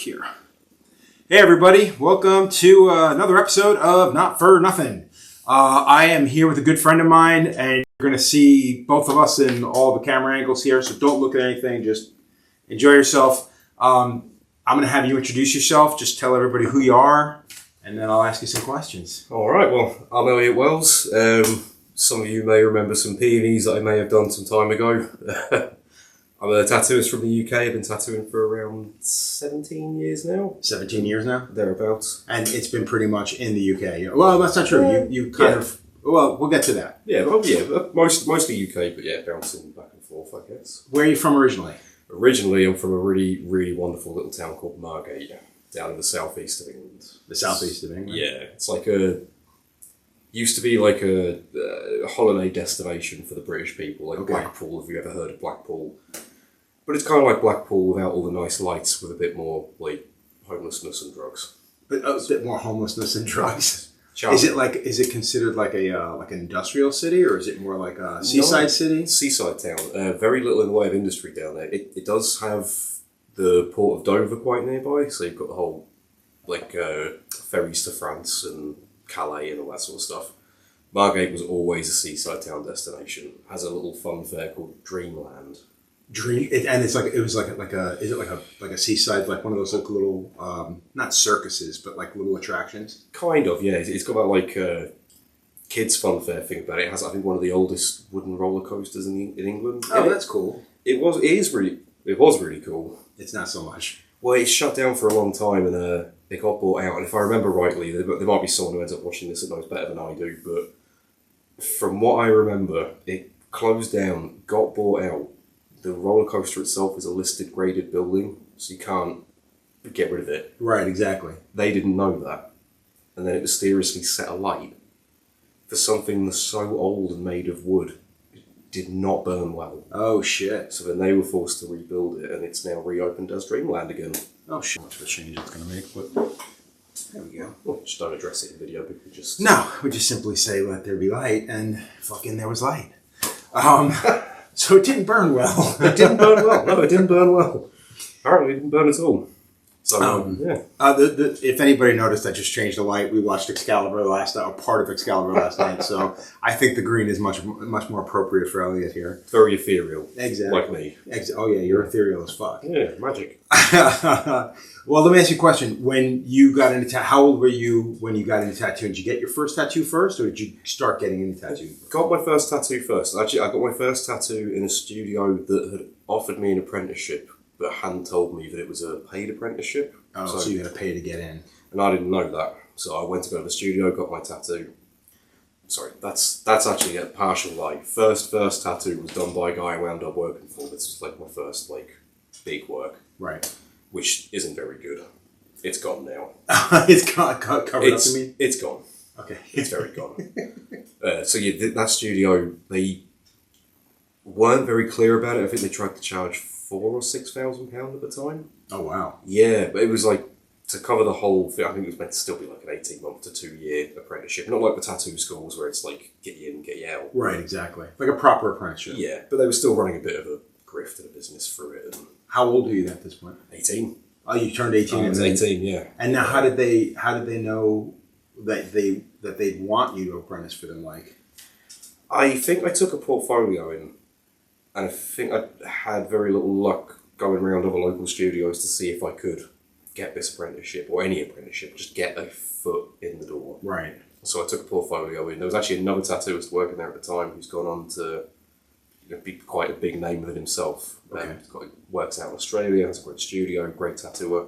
here. Hey everybody, welcome to another episode of Not For Nothing. I am here with a good friend of mine, and you're going to see both of us in all the camera angles here, so don't look at anything, just enjoy yourself. I'm going to have you introduce yourself, just tell everybody who you are, and then I'll ask you some questions. Alright, well, I'm Elliot Wells. Some of you may remember some P&Es that I may have done some time ago. I'm a tattooist from the UK. I've been tattooing for around 17 years now. 17 years now? Thereabouts. And it's been pretty much in the UK. Well, that's not true. You kind of... Well, we'll get to that. Yeah, mostly UK, but yeah, bouncing back and forth, I guess. Where are you from originally? Originally, I'm from a really, really wonderful little town called Margate, down in the southeast of England. The southeast of England? Yeah, it's like used to be like a holiday destination for the British people, like Blackpool, if you ever heard of Blackpool. But it's kind of like Blackpool without all the nice lights, with a bit more like homelessness and drugs. But a bit more homelessness and drugs. Charming. Is it considered like an industrial city, or is it more like a seaside city? Seaside town. Very little in the way of industry down there. It does have the port of Dover quite nearby, so you've got the whole ferries to France and Calais and all that sort of stuff. Margate was always a seaside town destination. It has a little fun fair called Dreamland. Is it like a seaside, like one of those little not circuses, but like little attractions? Kind of, yeah. It's got that like kids fun fair thing about it. It has, I think, one of the oldest wooden roller coasters in England. Oh, that's cool. It was really cool. It's not so much. Well, it's shut down for a long time, and it got bought out. And if I remember rightly, there might be someone who ends up watching this that knows better than I do, but from what I remember, it closed down, got bought out. The roller coaster itself is a listed graded building, so you can't get rid of it. Right, exactly. They didn't know that. And then it mysteriously set alight for something so old and made of wood. It did not burn well. Oh, shit. So then they were forced to rebuild it, and it's now reopened as Dreamland again. Oh, shit. Much of a change it's going to make, but there we go. Well, just don't address it in video, but we just... No, we just simply say, let there be light, and fucking there was light. So it didn't burn well. It didn't burn well. No, it didn't burn well. Apparently it didn't burn at all. So, yeah. If anybody noticed, I just changed the light. We watched Excalibur part of Excalibur last night, so I think the green is much more appropriate for Elliot here. Very ethereal. Exactly. Like me. Oh yeah, you're ethereal as fuck. Yeah, magic. Well, let me ask you a question. When you got into how old were you when you got into tattooing? Did you get your first tattoo first, or did you start getting into tattooing? Got my first tattoo first. Actually, I got my first tattoo in a studio that had offered me an apprenticeship, but hadn't told me that it was a paid apprenticeship. Oh, so you had to pay to get in. And I didn't know that. So I went to go to the studio, got my tattoo. Sorry, that's actually a partial lie. First tattoo was done by a guy I wound up working for. This was like my first big work. Right. Which isn't very good. It's gone now. It's covered up, you mean? It's gone. Okay. It's very gone. So yeah, that studio, they weren't very clear about it. I think they tried to charge £4,000 or £6,000 at the time. Oh, wow. Yeah, but it was like, to cover the whole thing, I think it was meant to still be like an 18-month to 2-year apprenticeship. Not like the tattoo schools where it's like, get you in, get you out. Right, exactly. Like a proper apprenticeship. Yeah, but they were still running a bit of a grift and a business through it. And how old were you at this point? 18. Oh, you turned 18. I was 18, yeah. And now, how did they know that they'd want you to apprentice for them? Like, I think I took a portfolio in, and I think I had very little luck going around other local studios to see if I could get this apprenticeship or any apprenticeship, just get a foot in the door. Right. So I took a portfolio in. There was actually another tattooist working there at the time who's gone on to be quite a big name within himself. Okay. Works out in Australia, has a great studio, great tattooer.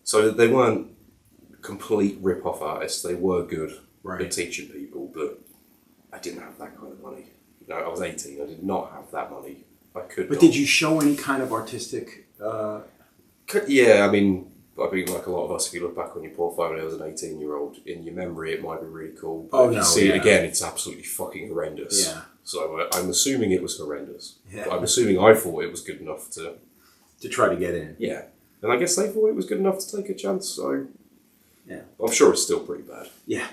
So they weren't complete rip-off artists. They were good at teaching people, but I didn't have that kind of money. I was 18. I did not have that money. But did you show any kind of artistic... Yeah, I mean, like a lot of us, if you look back on your portfolio as an 18-year-old, in your memory it might be really cool. But if you see it again, it's absolutely fucking horrendous. Yeah. So I'm assuming it was horrendous. Yeah. But I'm assuming I thought it was good enough to try to get in. Yeah. And I guess they thought it was good enough to take a chance, so... Yeah. I'm sure it's still pretty bad. Yeah.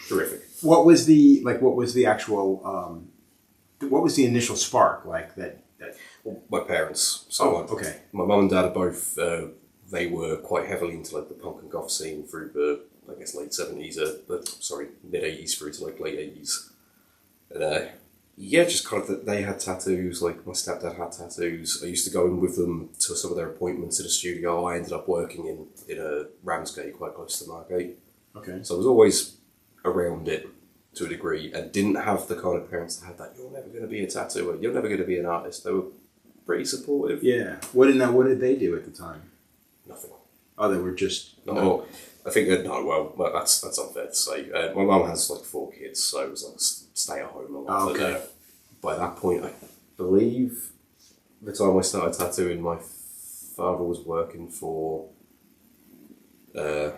Terrific. What was the actual... what was the initial spark like that? Well, my parents. So okay. My mum and dad are both they were quite heavily into like the punk and goth scene through the, I guess, late 70s, mid 80s through to like late 80s. And yeah, just kind of, they had tattoos, like my stepdad had tattoos. I used to go in with them to some of their appointments at a studio. I ended up working in a Ramsgate, quite close to Margate. Okay. So I was always around it to a degree, and didn't have the kind of parents that had that, you're never going to be a tattooer, you're never going to be an artist. They were pretty supportive. Yeah. What did they do at the time? Nothing. Oh, they were just... No. I think that, well, that's unfair to say. My mum has like 4 kids, so it was like stay at home a lot. Oh, okay. By that point, I believe the time I started tattooing, my father was working for, I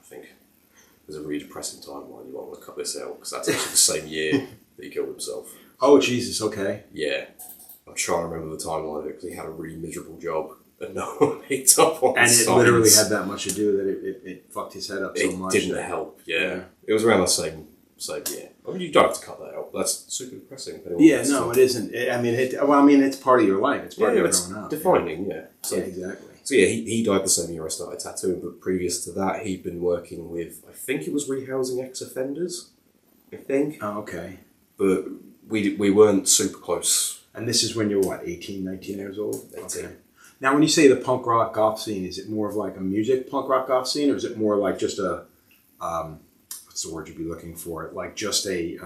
think, it was a really depressing timeline. You won't want to cut this out, because that's actually the same year that he killed himself. Oh, Jesus, okay. Yeah. I'm trying to remember the timeline of it, because he had a really miserable job. And no one picked up on and signs. It literally had that much to do that it fucked his head up so much. It didn't help, yeah. It was around the same year. I mean, you don't have to cut that out. That's super depressing. Yeah, no, it isn't. It's part of your life. It's part of your growing up. Defining, yeah. So, yeah, exactly. So yeah, he died the same year I started tattooing, but previous to that, he'd been working with, I think it was rehousing ex-offenders, I think. Oh, okay. But we weren't super close. And this is when you're, what, 18, 19 years old? 18. Okay. Now, when you say the punk rock goth scene, is it more of like a music punk rock goth scene, or is it more like just a, what's the word you'd be looking for? Like just a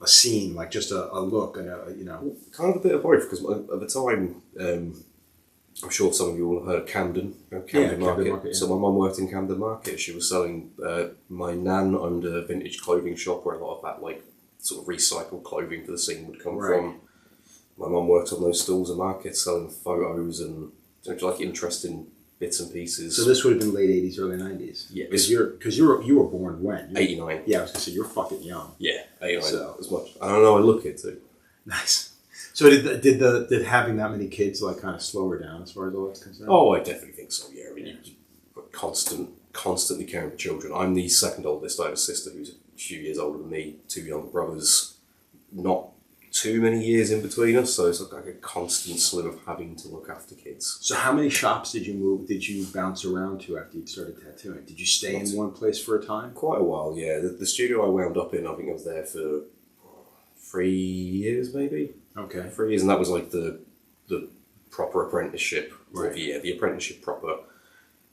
scene, like just a look and Kind of a bit of both, because at the time, I'm sure some of you all have heard of Camden Market. Yeah. So my mum worked in Camden Market. She was selling, my nan owned a vintage clothing shop where a lot of that like sort of recycled clothing for the scene would come from. My mum worked on those stalls and markets selling photos and like interesting bits and pieces. So this would have been late 80s, early 90s? Yeah. Because you were born when? 89. Yeah, I was going to say, you're fucking young. Yeah, 89 so, as much. I don't know, I look it too. Nice. So did having that many kids like kind of slow her down as far as all that's concerned? Oh, I definitely think so, yeah. I mean, you're constantly caring for children. I'm the second oldest. I have a sister who's a few years older than me, 2 younger brothers, not too many years in between us, so it's like a constant slew of having to look after kids. So how many shops did you bounce around to after you started tattooing? Did you stay in one place for a time? Quite a while, yeah. The studio I wound up in, I think I was there for 3 years maybe. Okay. 3 years, and that was like the proper apprenticeship. Right. The apprenticeship proper.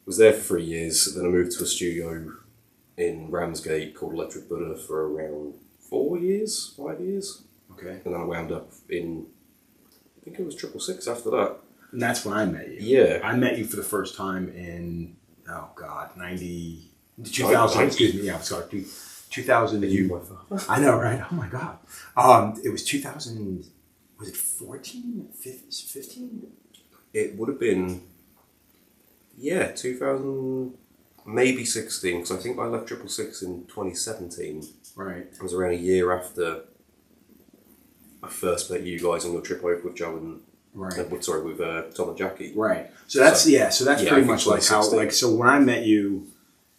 Was there for 3 years, then I moved to a studio in Ramsgate called Electric Buddha for around 5 years. Okay. And then I wound up in, I think it was 666 after that. And that's when I met you. Yeah. I met you for the first time in, 2000, excuse me, yeah, sorry, 2000. You, my father. I know, right? Oh my God. It was 2000, was it 14? 15? It would have been, 2000, maybe 16, because I think I left 666 in 2017. Right. It was around a year after I first met you guys on your trip over with Joe and with Tom and Jackie. Right. So that's pretty much like how, like, so when I met you,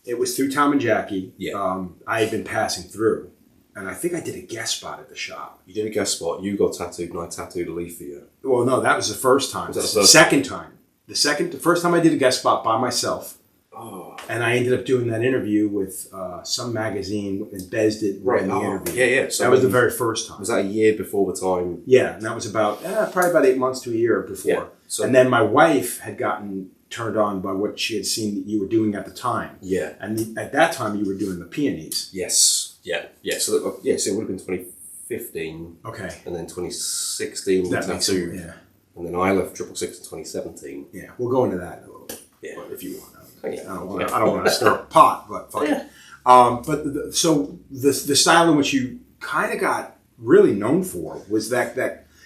it was through Tom and Jackie. Yeah. I had been passing through, and I think I did a guest spot at the shop. You did a guest spot. You got tattooed, and I tattooed a leaf for you. Well, no, that was the first time. Was that the first second time? The first time I did a guest spot by myself. Oh. And I ended up doing that interview with some magazine, and Bez did the interview. Yeah. So that was the very first time. Was that a year before the time? Yeah, and that was about probably about 8 months to a year before. Yeah. So, and then my wife had gotten turned on by what she had seen that you were doing at the time. Yeah. And at that time, you were doing the peonies. Yes. Yeah. So it would have been 2015. Okay. And then 2016 that tattooed. Yeah. And then I left 666 in 2017. Yeah, we'll go into that in a little bit. Yeah. If you want. Yeah. I don't want to stir a pot, but fuck it. So the style in which you kind of got really known for was that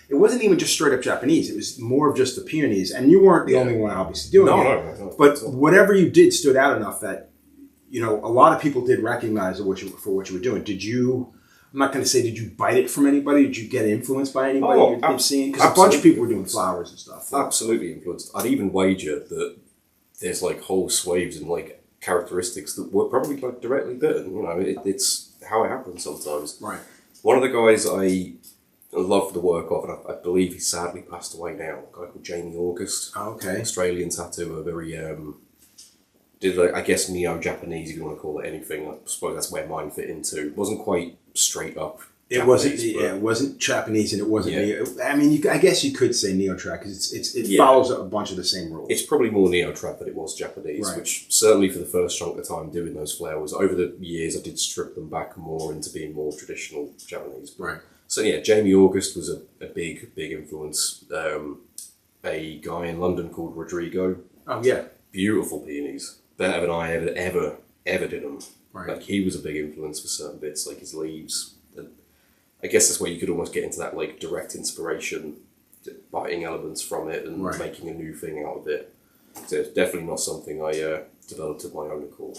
it wasn't even just straight up Japanese. It was more of just the peonies, and you weren't the only one obviously doing it. No. But whatever you did stood out enough that a lot of people did recognize what you were doing. Did you? I'm not going to say did you bite it from anybody? Did you get influenced by anybody you've seen? Because a bunch of people were doing flowers and stuff. Absolutely influenced. I'd even wager that there's like whole swathes and like characteristics that were probably like directly bitten. It's how it happens sometimes. Right. One of the guys I I love the work of, and I believe he sadly passed away now. A guy called Jamie August. Oh, okay. Australian tattooer, very did like, I guess neo-Japanese, if you want to call it anything. I suppose that's where mine fit into. It wasn't quite straight up. It wasn't Japanese, and it wasn't. Yeah. I mean, I guess you could say neo-trad because it follows a bunch of the same rules. It's probably more neo-trad than it was Japanese, Right. which certainly for the first chunk of time doing those flowers, over the years I did strip them back more into being more traditional Japanese. Right. So yeah, Jamie August was a big influence. A guy in London called Rodrigo. Oh yeah. Beautiful peonies. Better than I ever did them. Right. Like he was a big influence for certain bits, like his leaves. And I guess that's where you could almost get into that like direct inspiration, biting elements from it and Right. making a new thing out of it. So it's definitely not something I developed of my own accord.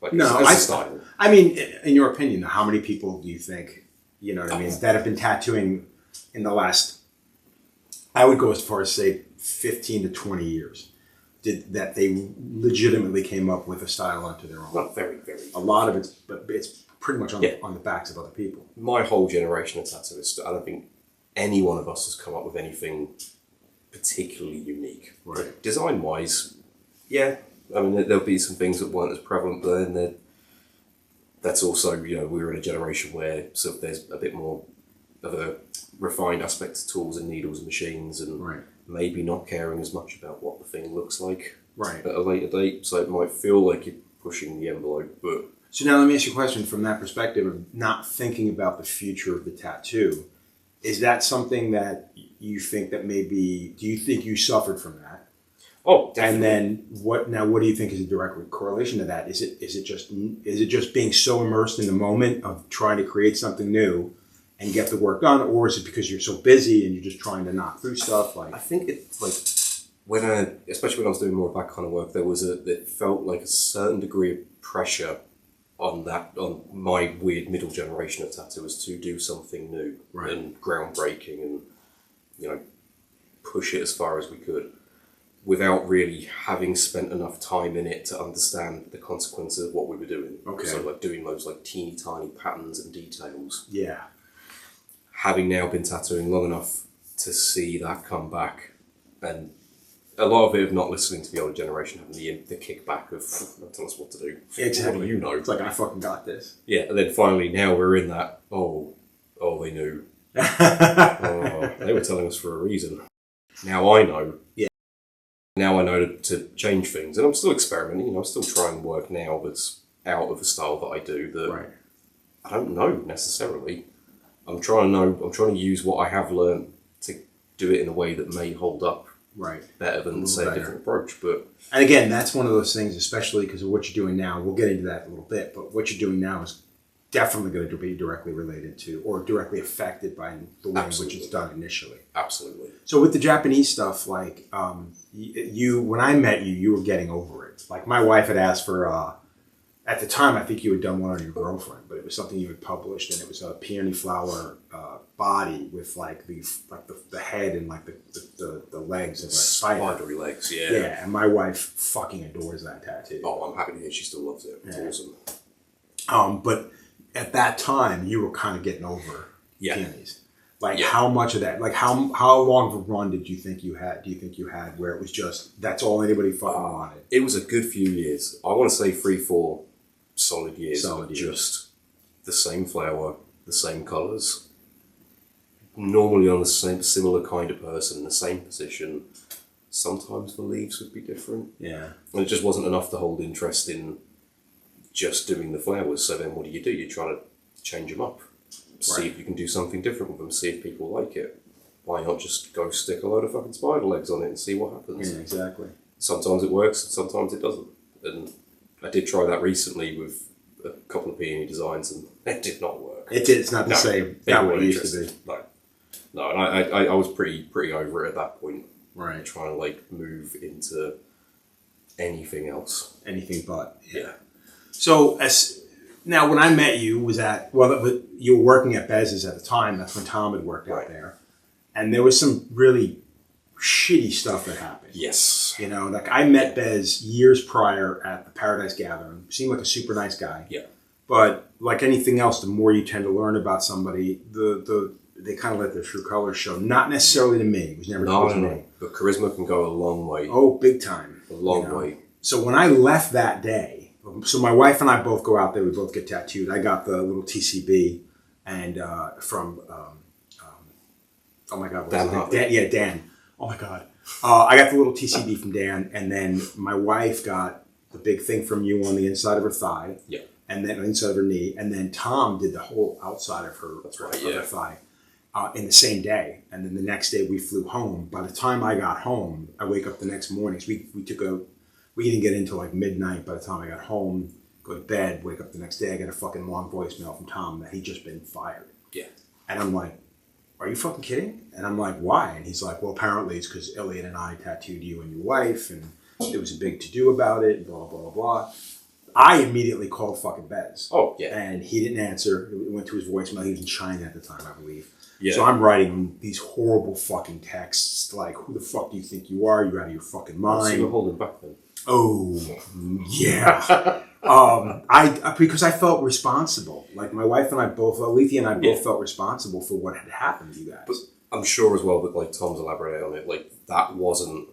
Like No, as a style. I mean, in your opinion, how many people do you think, you know what I mean, that have been tattooing in the last, I would go as far as say 15 to 20 years, that they legitimately came up with a style onto their own? Not very. A lot of it's pretty much on the backs of other people. My whole generation of tattooists, I don't think any one of us has come up with anything particularly unique. Right. Design wise, yeah. I mean, there'll be some things that weren't as prevalent, but then that's also, you know, we were in a generation where sort of there's a bit more of a refined aspect to tools and needles and machines, and Right. maybe not caring as much about what the thing looks like Right. at a later date. So it might feel like you're pushing the envelope, but So now let me ask you a question from that perspective of not thinking about the future of the tattoo. Is that something that you think that maybe, do you think you suffered from that? oh, definitely. And then what do you think is a direct correlation to that? Is it just being so immersed in the moment of trying to create something new and get the work done, or is it because you're so busy and you're just trying to knock through stuff? Like, I think it's like especially when I was doing more of that kind of work, it felt like a certain degree of pressure on my weird middle generation of tattooers to do something new Right. and groundbreaking and, you know, push it as far as we could without really having spent enough time in it to understand the consequences of what we were doing. Okay. So like doing those like teeny tiny patterns and details. yeah, Having now been tattooing long enough to see that come back, and a lot of it of not listening to the older generation, having the kickback of don't tell us what to do. exactly. What do you know? It's like, I fucking got this. Yeah, and then finally now we're in that. Oh, they knew. Oh, they were telling us for a reason. Now I know. Yeah. Now I know to change things, and I'm still experimenting. You know, I'm still trying work now that's out of the style that I do. That Right. I don't know necessarily. I'm trying to use what I have learned to do it in a way that may hold up Right. better than, say, better. a different approach. But And again, that's one of those things, especially because of what you're doing now. We'll get into that in a little bit, but what you're doing now is definitely going to be directly related to or directly affected by the way in which it's done initially. absolutely. So with the Japanese stuff, like you, when I met you, you were getting over it. Like my wife had asked for, at the time, I think you had done one on your girlfriend, but it was something you had published, and it was a peony flower body with like the head and like the legs of a spider. Spidery legs, yeah. Yeah, and my wife fucking adores that tattoo. Oh, I'm happy to hear she still loves it. It's Yeah. awesome. But at that time, you were kind of getting over peonies. Like how much of that? Like how long of a run did you think you had? Do you think you had where it was just that's all anybody fucking wanted? It was a good few years. I want to say 3-4 solid years Solid of years. just the same flower, the same colours. Normally on the same similar kind of person, the same position. Sometimes the leaves would be different. Yeah. And it just wasn't enough to hold interest in just doing the flowers. So then what do? You try to change them up. See if you can do something different with them. See if people like it. Why not just go stick a load of fucking spider legs on it and see what happens? Yeah, exactly. Sometimes it works, and sometimes it doesn't. And I did try that recently with a couple of peony designs, and it did not work. It did. It's not the same. Not what it used to be. No, and I was pretty over it at that point. Right. Trying to like move into anything else. Anything but. Yeah. So now when I met you you were working at Bez's at the time. That's when Tom had worked out there, and there was some really shitty stuff that happened. Yes. You know, like I met Bez years prior at the Paradise Gathering. Seemed like a super nice guy. Yeah. But like anything else, the more you tend to learn about somebody, they kind of let their true colors show. Not necessarily to me. It was never towards me. But charisma can go a long way. Oh, big time. A long way. So when I left that day, so my wife and I both go out there. We both get tattooed. I got the little TCB and from oh my God, what's his name? Dan, yeah, Dan. Oh my God. I got the little TCB from Dan, and then my wife got the big thing from you on the inside of her thigh. Yeah. And then inside of her knee, and then Tom did the whole outside of her, her thigh in the same day. And then the next day we flew home. By the time I got home, I wake up the next morning. So we didn't get into like midnight. By the time I got home, go to bed, wake up the next day, I got a fucking long voicemail from Tom that he'd just been fired. Yeah. And I'm like, are you fucking kidding? And I'm like, why? And he's like, well, apparently it's because Elliot and I tattooed you and your wife, and there was a big to-do about it, blah, blah, blah. I immediately called fucking Bez. Oh, yeah. And he didn't answer. It went to his voicemail. He was in China at the time, I believe. Yeah. So I'm writing these horrible fucking texts like, who the fuck do you think you are? You're out of your fucking mind. So you're holding back then? Oh, yeah. Because I felt responsible. Like my wife and I both, Alethea and I both felt responsible for what had happened to you guys. But I'm sure as well that like Tom's elaborated on it, like that wasn't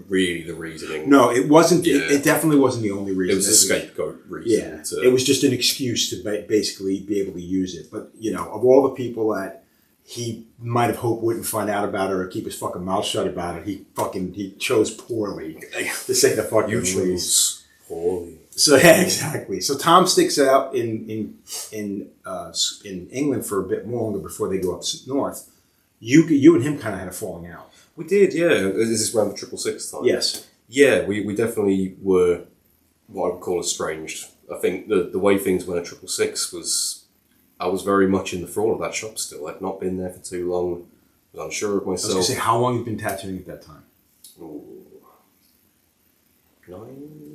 really the reasoning. No, it wasn't. Yeah. It definitely wasn't the only reason. It was a scapegoat reason. Yeah, it was just an excuse to basically be able to use it. But of all the people that he might have hoped wouldn't find out about it or keep his fucking mouth shut about it, he chose poorly to say the fucking least. Poorly. So yeah, exactly. So Tom sticks out in England for a bit longer before they go up north. You and him kind of had a falling out. We did, yeah. Is this around the 666 time? Yes. Yeah, we definitely were what I would call estranged. I think the way things went at 666 was, I was very much in the thrall of that shop still. I'd not been there for too long. I was unsure of myself. I was going to say, how long have you been tattooing at that time? Ooh, 9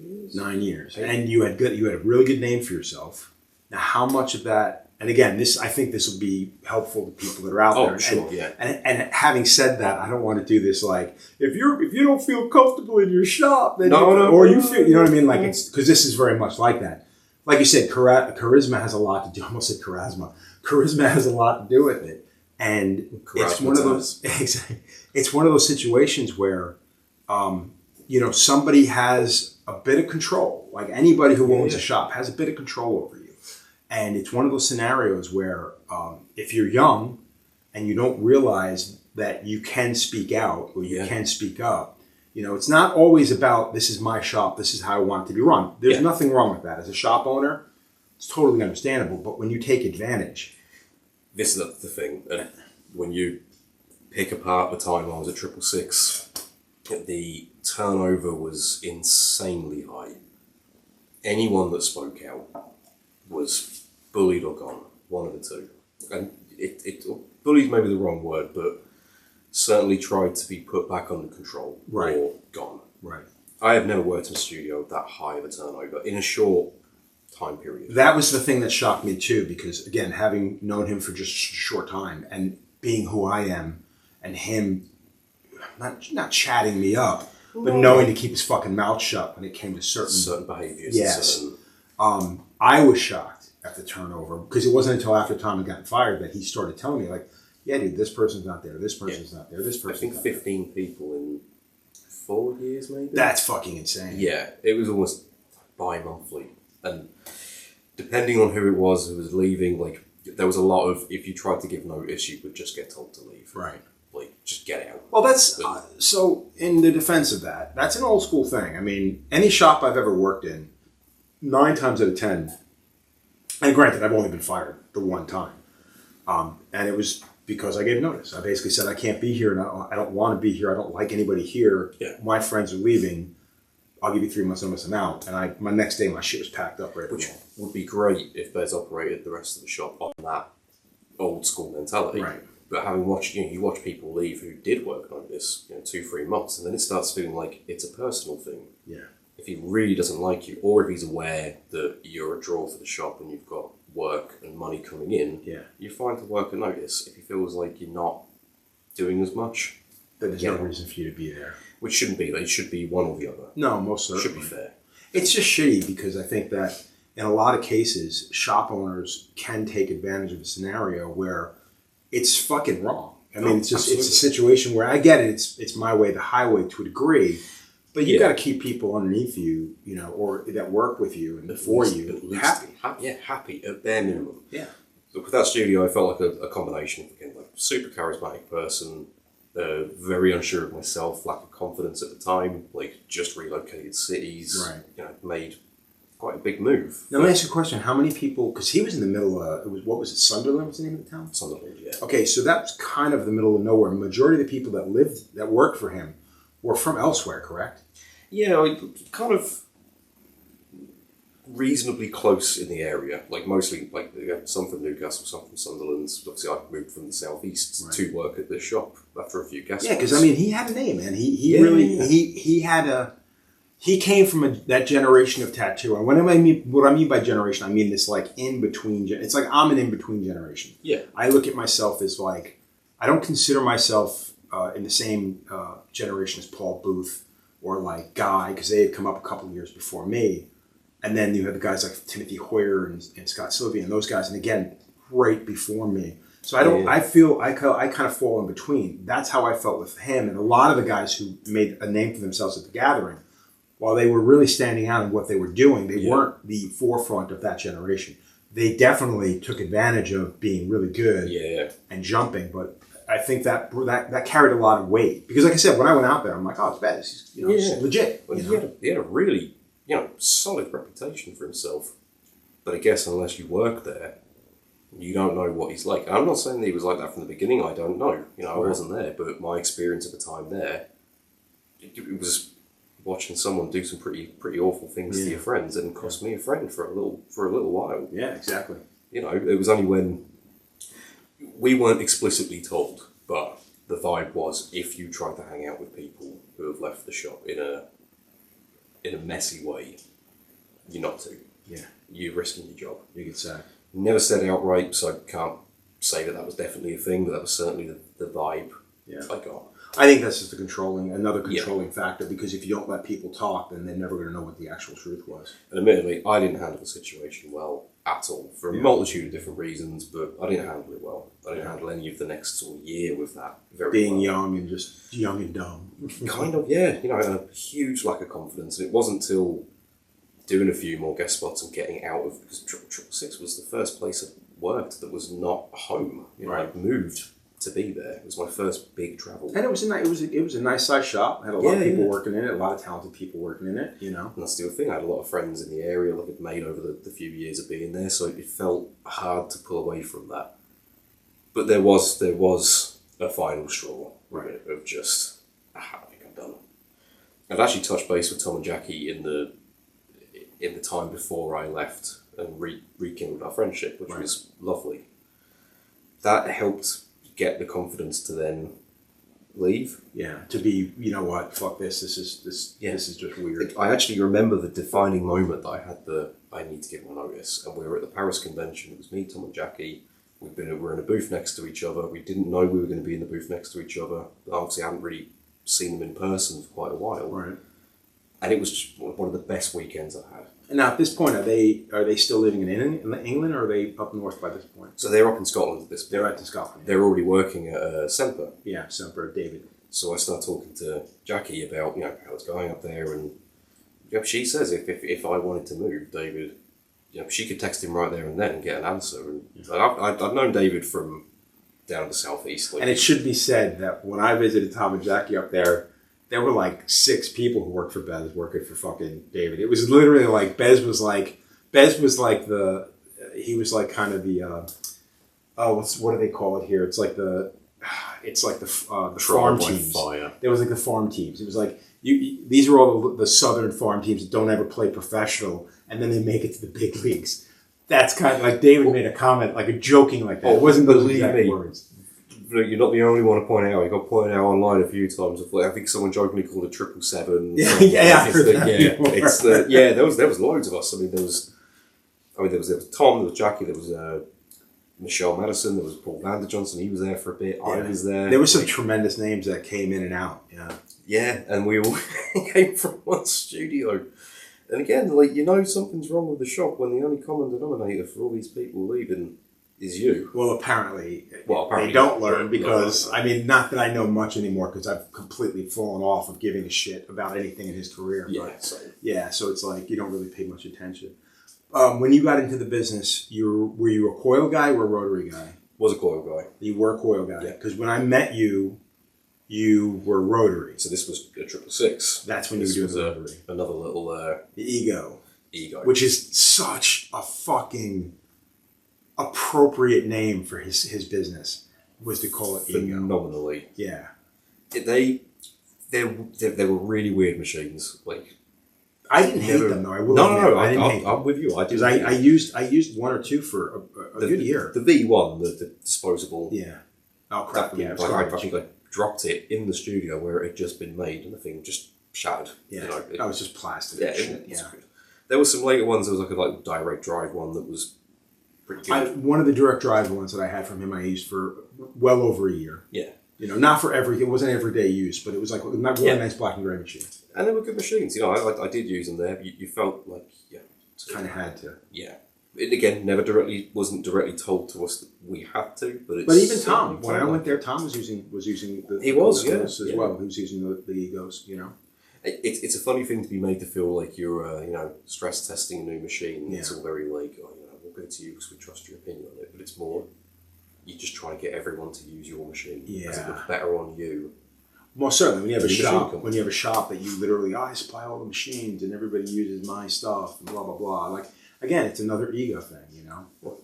years? 9 years. And you had a really good name for yourself. Now, how much of that, and again, I think this will be helpful to people that are out there. Sure, yeah. And having said that, I don't want to do this like, if you don't feel comfortable in your shop, then you feel, you know what I mean? Like it's, because this is very much like that. Like you said, charisma has a lot to do. I almost said charisma. Charisma has a lot to do with it. And it's one of those, it's one of those situations where, somebody has a bit of control. Like anybody who owns a shop has a bit of control over you. And it's one of those scenarios where if you're young and you don't realize that you can speak out or you can speak up, it's not always about, this is my shop, this is how I want it to be run. There's nothing wrong with that. As a shop owner, it's totally understandable. But when you take advantage. This is the thing. And when you pick apart the time I was at 666, the turnover was insanely high. Anyone that spoke out was bullied or gone, one of the two. And bullied may be the wrong word, but certainly tried to be put back under control or gone. Right. I have never worked in a studio that high of a turnover in a short time period. That was the thing that shocked me too, because again, having known him for just a short time and being who I am, and him not chatting me up, but knowing to keep his fucking mouth shut when it came to certain behaviors. Yes. I was shocked at the turnover, because it wasn't until after Tom had gotten fired that he started telling me, like, yeah, dude, this person's not there, this person's not there, this person's not there. I think 15 people in 4 years, maybe? That's fucking insane. Yeah, it was almost bi-monthly. And depending on who it was who was leaving, like, there was a lot of, if you tried to give notice, you would just get told to leave. Right. Like, just get out. Well, that's, so in the defense of that, that's an old school thing. I mean, any shop I've ever worked in, 9 times out of 10, and granted, I've only been fired the one time, and it was because I gave notice. I basically said, I can't be here, and I don't want to be here. I don't like anybody here. Yeah. My friends are leaving. I'll give you 3 months notice, I'm out. And my next day, my shit was packed up right away. Which would be great if Bez operated the rest of the shop on that old school mentality. Right. But having watched, you watch people leave who did work like this, 2-3 months, and then it starts feeling like it's a personal thing. Yeah. If he really doesn't like you, or if he's aware that you're a draw for the shop and you've got work and money coming in, you're fine to work a notice. If he feels like you're not doing as much, then there's no reason for you to be there. Which shouldn't be. They should be one or the other. No, most certainly. Should be fair. It's just shitty because I think that in a lot of cases, shop owners can take advantage of a scenario where, it's fucking wrong. I mean, it's just absolutely. it's a situation where I get it. It's my way, the highway to a degree, but you got to keep people underneath you, you know, or that work with you and for you happy. Happy at bare minimum. Yeah. So with that studio, I felt like a combination of again, like super charismatic person, very unsure of myself, lack of confidence at the time, like just relocated cities, Right. you know, made quite a big move. Now let me ask you a question: how many people? Because he was in the middle of what was it? Sunderland was the name of the town. Sunderland, yeah. Okay, so that's kind of the middle of nowhere. Majority of the people that worked for him were from elsewhere, correct? Yeah, like, kind of reasonably close in the area. Like mostly, like some from Newcastle, some from Sunderland. Obviously, I moved from the southeast to work at this shop after a few guest. Yeah, because I mean, he had a name, man. He came from that generation of tattoo. And what I mean by generation, I mean this like in between. It's like I'm an in between generation. Yeah, I look at myself as like I don't consider myself in the same generation as Paul Booth or like Guy, because they had come up a couple of years before me. And then you have the guys like Timothy Hoyer and Scott Sylvia and those guys, and again, right before me. So I don't. Yeah. I feel I kind of fall in between. That's how I felt with him and a lot of the guys who made a name for themselves at the gathering. While they were really standing out in what they were doing, they weren't the forefront of that generation. They definitely took advantage of being really good and jumping, but I think that carried a lot of weight. Because like I said, when I went out there, I'm like, oh, it's bad. It's legit. Well, he had a really, solid reputation for himself. But I guess unless you work there, you don't know what he's like. And I'm not saying that he was like that from the beginning. I don't know. I wasn't there. But my experience at the time there, it was watching someone do some pretty awful things to your friends and cost me a friend for a little while. Yeah, exactly. It was only when we weren't explicitly told, but the vibe was if you try to hang out with people who have left the shop in a messy way, you're not to. Yeah. You're risking your job. You get sacked. Never said it outright, so I can't say that was definitely a thing, but that was certainly the vibe I got. I think that's just another controlling factor, because if you don't let people talk, then they're never going to know what the actual truth was. And admittedly, I didn't handle the situation well at all, for a multitude of different reasons, but I didn't handle it well. I didn't handle any of the next sort of year with that Being young and just young and dumb. Kind of, yeah. I had a huge lack of confidence, and it wasn't until doing a few more guest spots and getting out of, because 666 was the first place I worked that was not home. I moved to be there. It was my first big travel. And it was a nice sized shop. It had a lot of people working in it, a lot of talented people working in it, And that's the other thing. I had a lot of friends in the area that I'd made over the few years of being there, so it felt hard to pull away from that. But there was a final straw of just, I think I'm done. I'd actually touched base with Tom and Jackie in the time before I left and rekindled our friendship, which was lovely. That helped get the confidence to then leave. Yeah, to be, you know what, fuck this. This is just weird. I actually remember the defining moment that I had I need to give my notice, and we were at the Paris convention. It was me, Tom, and Jackie. We're in a booth next to each other. We didn't know we were going to be in the booth next to each other. Obviously, I hadn't really seen them in person for quite a while. Right. And it was just one of the best weekends I've had. And now at this point, are they still living in England, or are they up north by this point? So they're up in Scotland at this point. They're up in Scotland. They're already working at Semper. Yeah, Semper, David. So I started talking to Jackie about how it's going up there, and she says if I wanted to move, David, she could text him right there and then and get an answer. And I've known David from down the southeast. And it should be said that when I visited Tom and Jackie up there were like 6 people who worked for Bez working for fucking David. It was literally like Bez was like the what do they call it here? It's like the farm teams. There was like the farm teams. It was like these are all the southern farm teams that don't ever play professional, and then they make it to the big leagues. That's kind of like David made a comment, like a joking like that. It wasn't those exact words. You're not the only one to point out. It got pointed out online a few times. I think someone jokingly called it 777. I heard that. There was loads of us. There was Tom, there was Jackie, there was Michelle Madison, there was Paul Vander Johnson. He was there for a bit. I was there. There were some tremendous names that came in and out. Yeah, and we all came from one studio. And again, something's wrong with the shop when the only common denominator for all these people leaving is you. Well, apparently Apparently they don't learn no, because, no. I mean, not that I know much anymore because I've completely fallen off of giving a shit about anything in his career. Yeah, But, so. yeah, so it's like you don't really pay much attention. When you got into the business, were you a coil guy or a rotary guy? Was a coil guy. You were a coil guy. Yeah. Because when I met you, you were rotary. So this was a 666. That's when you were doing the rotary. Another little The ego. Which Which is such a fucking appropriate name for his business, was to call it ego. phenomenally. Yeah. They were really weird machines. Like I didn't hate them though. I will no, admit, I didn't hate them. I'm with you. I did. Because I used one or two for a good year. The V1, the disposable. Yeah. Oh crap! That, Yeah. It was I garbage. think I dropped it in the studio where it had just been made, and the thing just shattered. Yeah. You know, That was just plastic. Yeah, and shit. was Yeah. good. There were some later ones. There was like a direct drive one that was pretty good. One of the direct drive ones that I had from him, I used for well over a year. Yeah. You know, not for everything. It wasn't everyday use, but it was like a really nice black and gray machine. And they were good machines. You know, I did use them there. You felt like, yeah. Kind of had to. Yeah. It, again, wasn't directly told to us that we had to, but it's... But even Tom, when I went there, Tom was using the He was, as yeah. well. He was using the egos, you know. It's a funny thing to be made to feel like you're, stress testing a new machine. Yeah. It's all very like, we'll go to you because we trust your opinion on it. But it's more, you just try to get everyone to use your machine because it looks better on you. Well, certainly when you have When a shop that you literally, I supply all the machines and everybody uses my stuff and blah blah blah. Like again, it's another ego thing, you know. Well,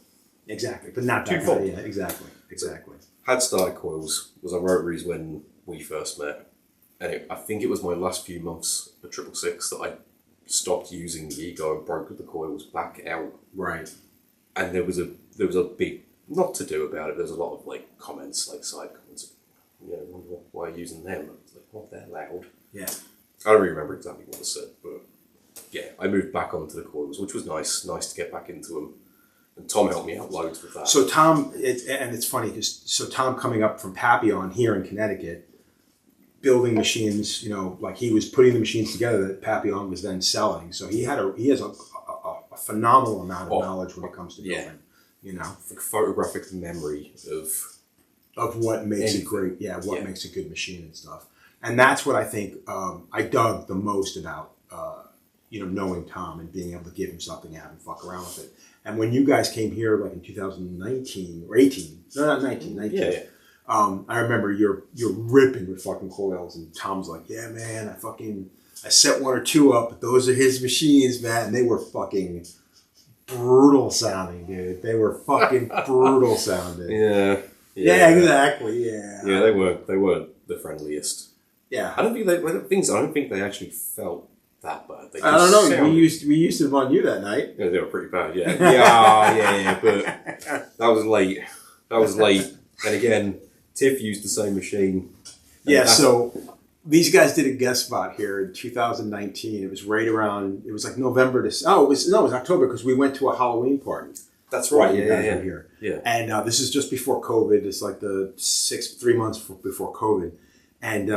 exactly, but not that twofold. Yeah, exactly. Had started coils, was on rotaries when we first met. And I think it was my last few months at 666 that I stopped using the ego and broke the coils back out. Right. And there was a big not to do about it. There's a lot of like comments, like side comments. You know, why are you using them? I was like, well, they're loud. Yeah. I don't really remember exactly what was said, but yeah, I moved back onto the coils, which was nice. Nice to get back into them. And Tom helped me out loads with that. So Tom, it's funny because Tom coming up from Papillon here in Connecticut, building machines, you know, like he was putting the machines together that Papillon was then selling. So he has a phenomenal amount of knowledge when it comes to building. You know, like photographic memory of what makes anything. it great. Yeah, what makes a good machine and stuff. And that's what I think I dug the most about knowing Tom and being able to give him something and have him fuck around with it. And when you guys came here, like in 2019 or 18, no, not 19. Yeah. I remember you're ripping with fucking coils, and Tom's like, yeah, man, I set one or two up, but those are his machines, man. And they were fucking brutal sounding, dude. They were fucking brutal sounding. Yeah, exactly. Yeah. Yeah, they weren't the friendliest. Yeah. I don't think they actually felt that bad. They I don't know. sounded, We used them on you that night. Yeah, they were pretty bad. Yeah. But that was late. And again, Tiff used the same machine. Yeah. So these guys did a guest spot here in 2019. It was right around. It was like November to. It was October because we went to a Halloween party. That's right. You guys were here. Yeah. And this is just before COVID. It's like the 3 months before COVID. And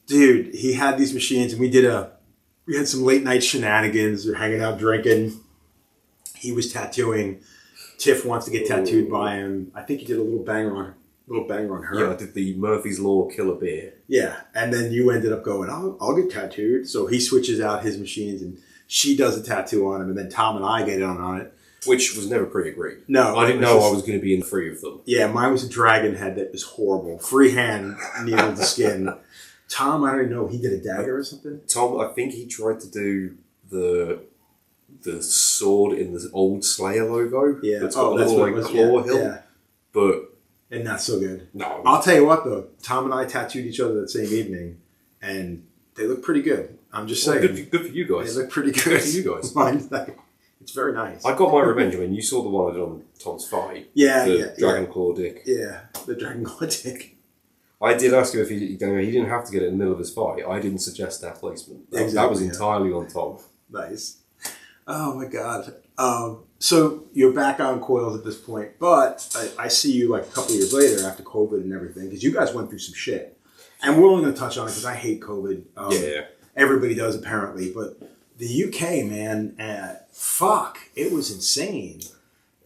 dude, he had these machines, and we had some late night shenanigans. We were hanging out drinking. He was tattooing. Tiff wants to get tattooed by him. I think he did a little banger on her. Yeah, I did the Murphy's Law Killer Beer. Yeah, and then you ended up going, I'll get tattooed. So he switches out his machines, and she does a tattoo on him, and then Tom and I get in on it. Which was never pre-agreed. No. I didn't know I was going to be in 3 of them. Yeah, mine was a dragon head that was horrible. Freehand needled the skin. Tom, I don't even know, he did a dagger or something? Tom, I think he tried to do the sword in the old Slayer logo. Yeah. It's got a little like claw hill. Yeah. But and not so good. No. I'll tell you what though, Tom and I tattooed each other that same evening, and they look pretty good. I'm just saying. Good for you guys. They look pretty good. Good for you guys. Mine's like, it's very nice. I got my revenge. I mean, you saw the one I did on Tom's fight. The Dragon Claw Dick. Yeah, the Dragon Claw Dick. I did ask him if he didn't have to get it in the middle of his fight. I didn't suggest that placement. That was entirely on Tom. Nice. Oh my God. So you're back on coils at this point, but I see you like a couple of years later after COVID and everything, because you guys went through some shit. And we're only going to touch on it because I hate COVID. Everybody does apparently, but the UK, man, fuck, it was insane.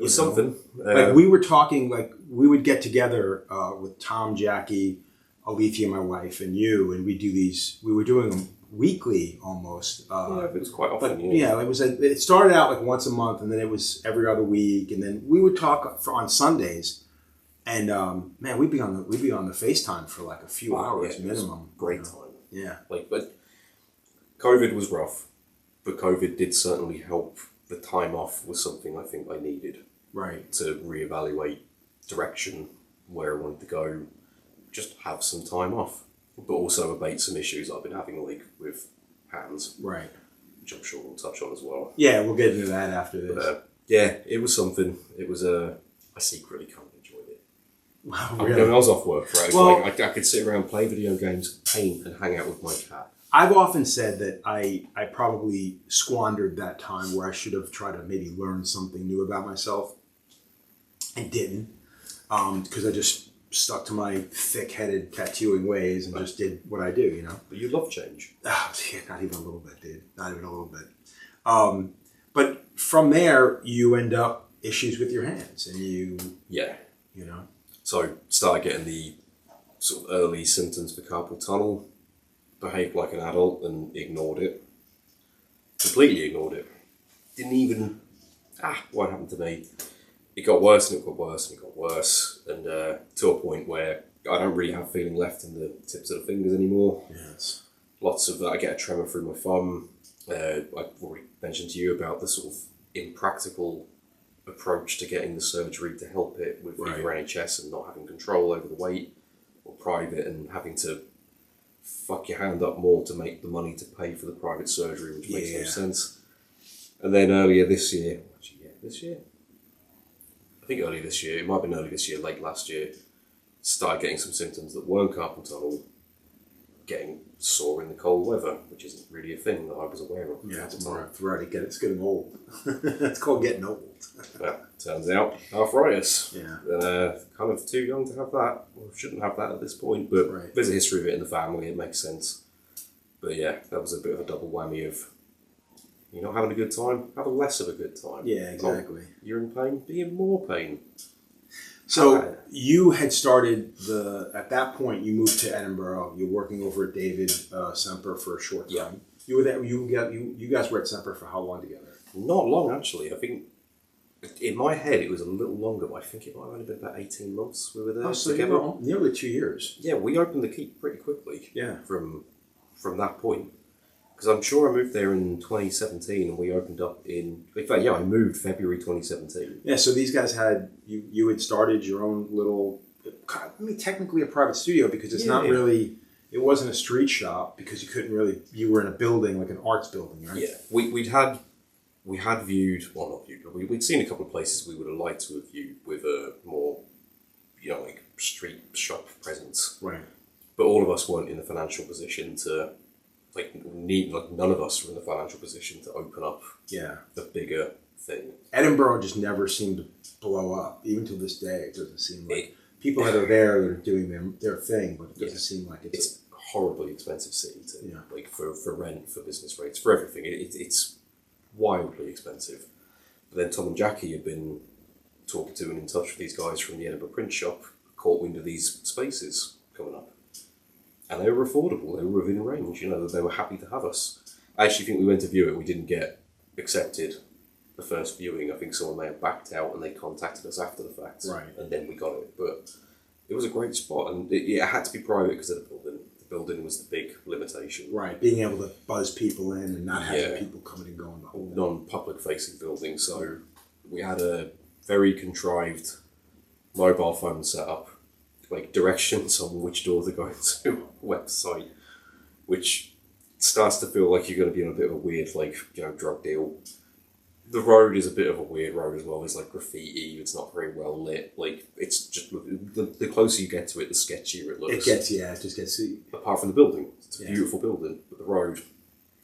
It was something. Like we were talking, like we would get together with Tom, Jackie, Alethea, my wife, and you, and we were doing them weekly almost. It was quite often. But it was like, it started out like once a month, and then it was every other week, and then we would talk on Sundays, and man, we'd be on the FaceTime for like a few hours minimum. Great time. Yeah. But COVID was rough, but COVID did certainly help. The time off was something I think I needed. Right. To reevaluate direction, where I wanted to go, just have some time off, but also abate some issues I've been having, like with hands. Right. Which I'm sure we'll touch on as well. Yeah, we'll get into that after this. But, it was something. It was I secretly kind of enjoyed it. Wow, really? I was off work, right? Well, I could sit around, play video games, paint, and hang out with my cat. I've often said that I probably squandered that time where I should have tried to maybe learn something new about myself. I didn't, because I just stuck to my thick-headed tattooing ways and just did what I do, you know? But you love change. Oh, yeah, not even a little bit, dude. Not even a little bit. But from there, you end up issues with your hands, and you know? So, started getting the sort of early symptoms for carpal tunnel, behaved like an adult and ignored it. Completely ignored it. Didn't even, what happened to me? It got worse and it got worse and it got worse, and to a point where I don't really have feeling left in the tips of the fingers anymore. Yes. Lots of I get a tremor through my thumb. I've already mentioned to you about the sort of impractical approach to getting the surgery to help it with either NHS and not having control over the weight, or private and having to fuck your hand up more to make the money to pay for the private surgery, which makes no sense. And then earlier this year, it might have been early this year, late last year, started getting some symptoms that weren't carpal tunnel, getting sore in the cold weather, which isn't really a thing that I was aware of. Yeah, it's more it's getting old. It's called getting old. Well, turns out, arthritis. Yeah. Kind of too young to have that. Well, shouldn't have that at this point, but there's a history of it in the family, it makes sense. But yeah, that was a bit of a double whammy of, you're not having a good time, have a less of a good time. Yeah, exactly. You're in pain, be in more pain. So you had started at that point you moved to Edinburgh. You're working over at David Semper for a short time. Yeah. You were there. You guys were at Semper for how long together? Not long, actually. I think in my head it was a little longer, but I think it might have only been about 18 months we were there together. Nearly 2 years. Yeah, we opened the keep pretty quickly. Yeah. From that point. Because I'm sure I moved there in 2017 and we opened up in fact, I moved February 2017. Yeah, so these guys you had started your own little, technically a private studio, because it's not really, it wasn't a street shop because you were in a building, like an arts building, right? Yeah, we had viewed, well not viewed, but we'd seen a couple of places we would have liked to have viewed with a more, like street shop presence. Right. But all of us weren't in the financial position to, none of us were in the financial position to open up the bigger thing. Edinburgh just never seemed to blow up. Even to this day, it doesn't seem like people that are there that are doing their thing, but it doesn't seem like it's a horribly expensive city to for rent, for business rates, for everything. It's wildly expensive. But then Tom and Jackie had been talking to and in touch with these guys from the Edinburgh print shop, caught wind of these spaces coming up. And they were affordable, they were within range, they were happy to have us. I actually think we went to view it, we didn't get accepted the first viewing. I think someone may have backed out and they contacted us after the fact. Right. And then we got it. But it was a great spot, and it had to be private because of the building. The building was the big limitation. Right, being able to buzz people in and not having people coming and going the whole day. Non-public facing building, so we had a very contrived mobile phone set up, like directions on which door to go to a website, which starts to feel like you're going to be on a bit of a weird, drug deal. The road is a bit of a weird road as well. There's graffiti. It's not very well lit. It's just the closer you get to it, the sketchier it looks. It just gets. Apart from the building, it's a beautiful building, but the road,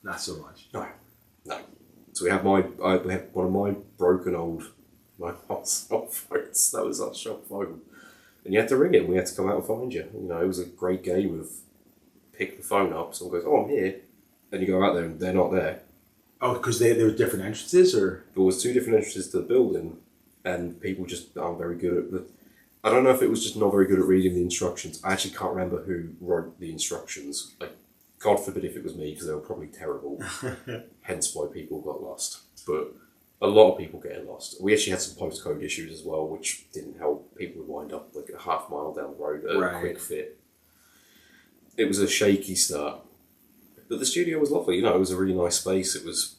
not so much. No. So we had one of my broken old cell phones. That was our shop phone. And you had to ring it, and we had to come out and find you. It was a great game of pick the phone up, someone goes, I'm here. And you go out there and they're not there. Oh, because there were different entrances, or? There was 2 different entrances to the building, and people just aren't very good at the. I don't know if it was just not very good at reading the instructions. I actually can't remember who wrote the instructions. Like, God forbid if it was me, because they were probably terrible. Hence why people got lost. But a lot of people getting lost. We actually had some postcode issues as well, which didn't help. People would wind up like a half mile down the road at a quick fit. It was a shaky start. But the studio was lovely. It was a really nice space. It was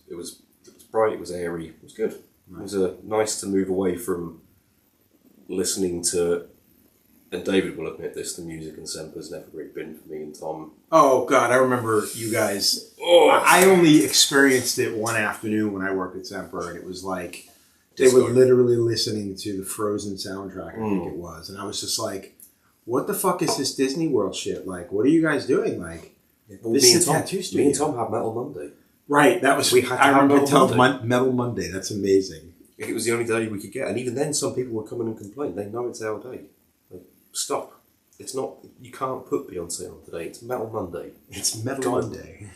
bright. It was airy. It was good. Nice. It was nice to move away from listening to, and David will admit this, the music and Semper's never really been for me and Tom. Oh, God, I remember you guys. Oh, I only experienced it one afternoon when I worked at Semper, and it was like, they were literally listening to the Frozen soundtrack, I think it was. And I was just like, what the fuck is this Disney World shit? Like, what are you guys doing? Like, this is a tattoo studio. Me and Tom had Metal Monday. Right, that was, I remember Metal Monday. That's amazing. It was the only day we could get, and even then, some people would come in and complain. They know it's our day. Like, stop! It's not. You can't put Beyonce on today. It's Metal Monday. It's Metal Monday.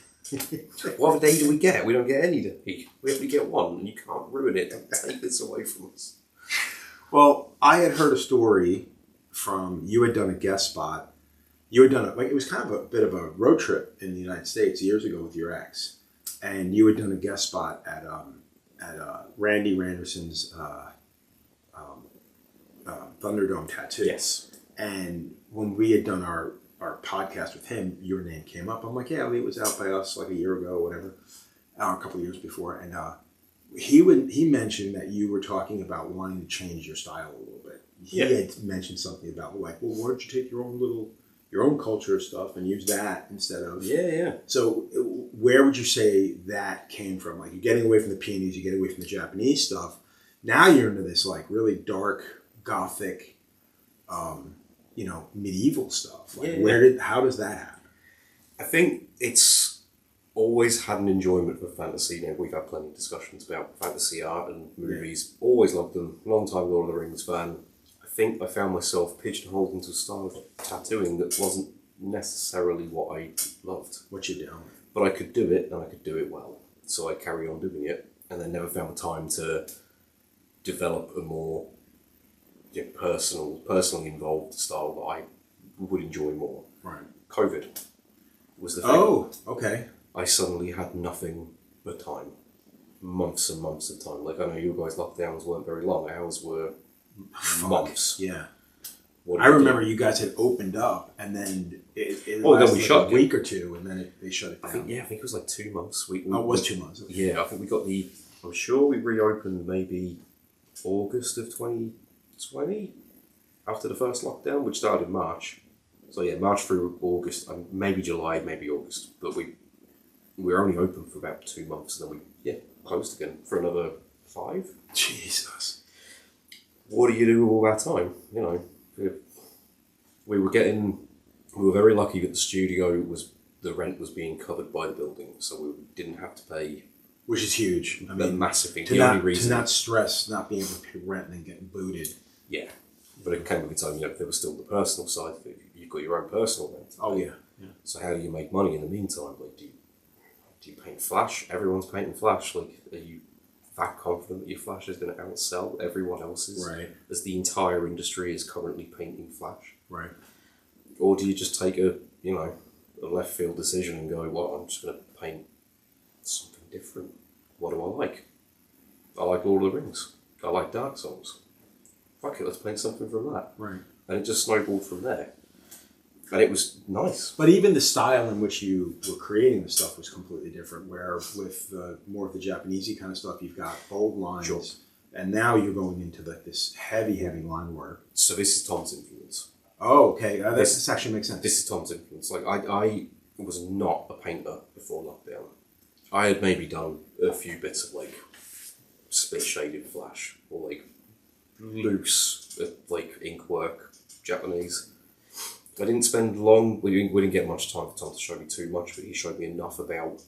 What day do we get? We don't get any day. We only get one, and you can't ruin it. Don't take this away from us. Well, I had heard a story from you had done a guest spot. You had done it was kind of a bit of a road trip in the United States years ago with your ex, and you had done a guest spot at Randy Randerson's Thunderdome Tattoo. Yes. And when we had done our podcast with him, your name came up. I'm like, yeah, Elliot was out by us like a year ago, or whatever, a couple of years before. And he mentioned that you were talking about wanting to change your style a little bit. He had mentioned something about like, well, why don't you take your own culture stuff and use that instead of... Yeah. So where would you say that came from? Like, you're getting away from the peonies, you get away from the Japanese stuff. Now you're into this like really dark, gothic, medieval stuff. Like, how does that happen? I think it's always had an enjoyment for fantasy. We've had plenty of discussions about fantasy art and movies. Yeah. Always loved them. Long time Lord of the Rings fan. I think I found myself pigeonholed into a style of tattooing that wasn't necessarily what I loved. What you do. But I could do it, and I could do it well. So I carried on doing it, and then never found the time to develop a more personally involved style that I would enjoy more. Right. COVID was the thing. Oh, okay. I suddenly had nothing but time. Months and months of time. Like, I know you guys' lockdowns weren't very long. Ours were months. Yeah. I remember you guys had opened up, and then it lasted we shut a week or two, and then they shut it down. I think it was like 2 months. It was 2 months. Okay. Yeah, I think we got I'm sure we reopened maybe August of 2020 after the first lockdown, which started in March. So yeah, March through August, and maybe July, maybe August. But we were only open for about 2 months, and then we closed again for another 5. Jesus. What do you do with all that time? We were very lucky that the studio the rent was being covered by the building, so we didn't have to pay. Which is huge. I mean, massive thing. To not stress not being able to pay rent and then getting booted. Yeah, but it came with its own. There was still the personal side. You've got your own personal rent. Oh yeah. So how do you make money in the meantime? Like, do you paint Flash? Everyone's painting Flash. Like, are you that confident that your Flash is going to outsell everyone else's? Right. As the entire industry is currently painting Flash. Right. Or do you just take a left field decision and go, well, I'm just going to paint something different. What do I like? I like Lord of the Rings. I like Dark Souls. Fuck it, let's paint something from that. Right. And it just snowballed from there. And it was nice. But even the style in which you were creating the stuff was completely different, where with more of the Japanesey kind of stuff, you've got bold lines. Sure. And now you're going into this heavy line work. So this is Tom's influence. Oh, okay. This actually makes sense. This is Tom's influence. Like, I was not a painter before lockdown. I had maybe done a few bits of, like, spit shaded Flash, or, like, loose, like, ink work, Japanese. I didn't spend long, we didn't get much time for Tom to show me too much, but he showed me enough about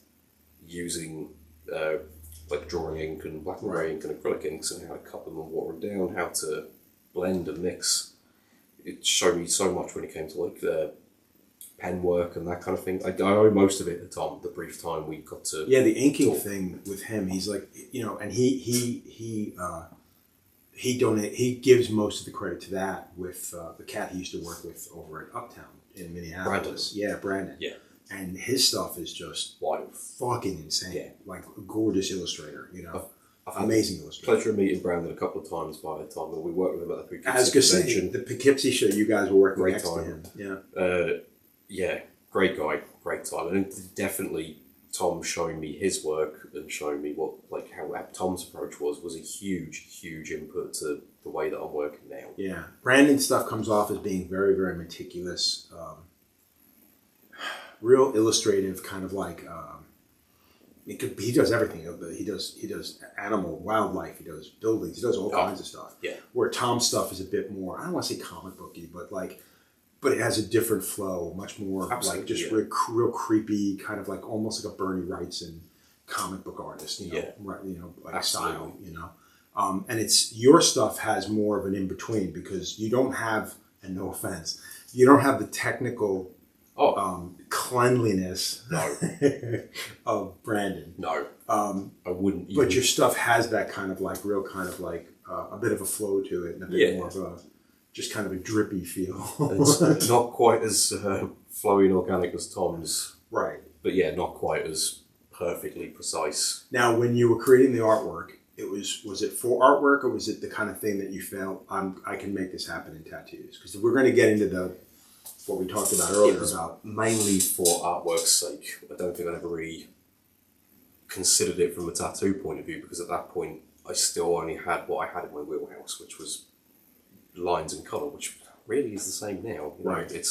using, like, drawing ink and black and grey ink and acrylic inks, and how to cut them and water them down, how to blend and mix. It showed me so much when it came to, like, the pen work and that kind of thing. I owe most of it to Tom, the brief time we got to... Yeah, the inking thing with him, he's like, and he he gives most of the credit to that with the cat he used to work with over at Uptown in Minneapolis. Brandon. Yeah. And his stuff is just Wild. fucking insane. Yeah. Like a gorgeous illustrator, I've had amazing the illustrator. pleasure of meeting Brandon a couple of times by the time we worked with him at the I was Poughkeepsie going to say, convention. the Poughkeepsie show, you guys were working Great next time. to him. Yeah. Yeah, great guy, great time, and definitely Tom showing me his work and showing me how Tom's approach was a huge input to the way that I'm working now. Yeah, Brandon's stuff comes off as being very, very meticulous, real illustrative, kind of like he does everything. He does animal, wildlife. He does buildings. He does all kinds of stuff. Yeah. Where Tom's stuff is a bit more, I don't want to say comic booky, but it has a different flow, much more like just real creepy, kind of like almost like a Bernie Wrightson comic book artist, like style, and it's your stuff has more of an in between because you don't have, and no offense, you don't have the technical cleanliness of Brandon. No, I wouldn't. But your stuff has that kind of like real kind of like a bit of a flow to it and a bit more of a just kind of a drippy feel. It's not quite as flowy and organic as Tom's. Right. But yeah, not quite as perfectly precise. Now, when you were creating the artwork, was it for artwork or was it the kind of thing that you felt I can make this happen in tattoos? Because we're going to get into what we talked about earlier about mainly for artwork's sake. I don't think I ever really considered it from a tattoo point of view because at that point I still only had what I had in my wheelhouse, which was lines and colour, which really is the same now. Right. It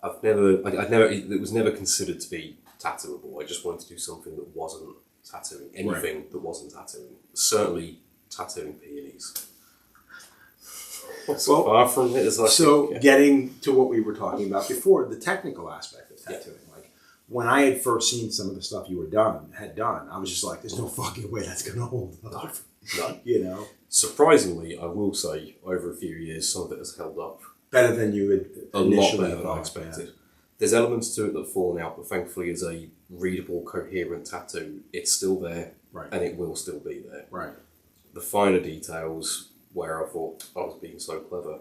was never considered to be tattooable. I just wanted to do something that wasn't tattooing. Anything that wasn't tattooing. Certainly tattooing peonies. Far from it as I think, getting to what we were talking about before, the technical aspect of tattooing. Like when I had first seen some of the stuff you had done, I was just like, there's no fucking way that's gonna hold up. No. Surprisingly, I will say, over a few years, some of it has held up. Better than you had initially better than I expected. Yeah. There's elements to it that have fallen out, but thankfully as a readable, coherent tattoo, it's still there, and it will still be there. Right. The finer details, where I thought I was being so clever.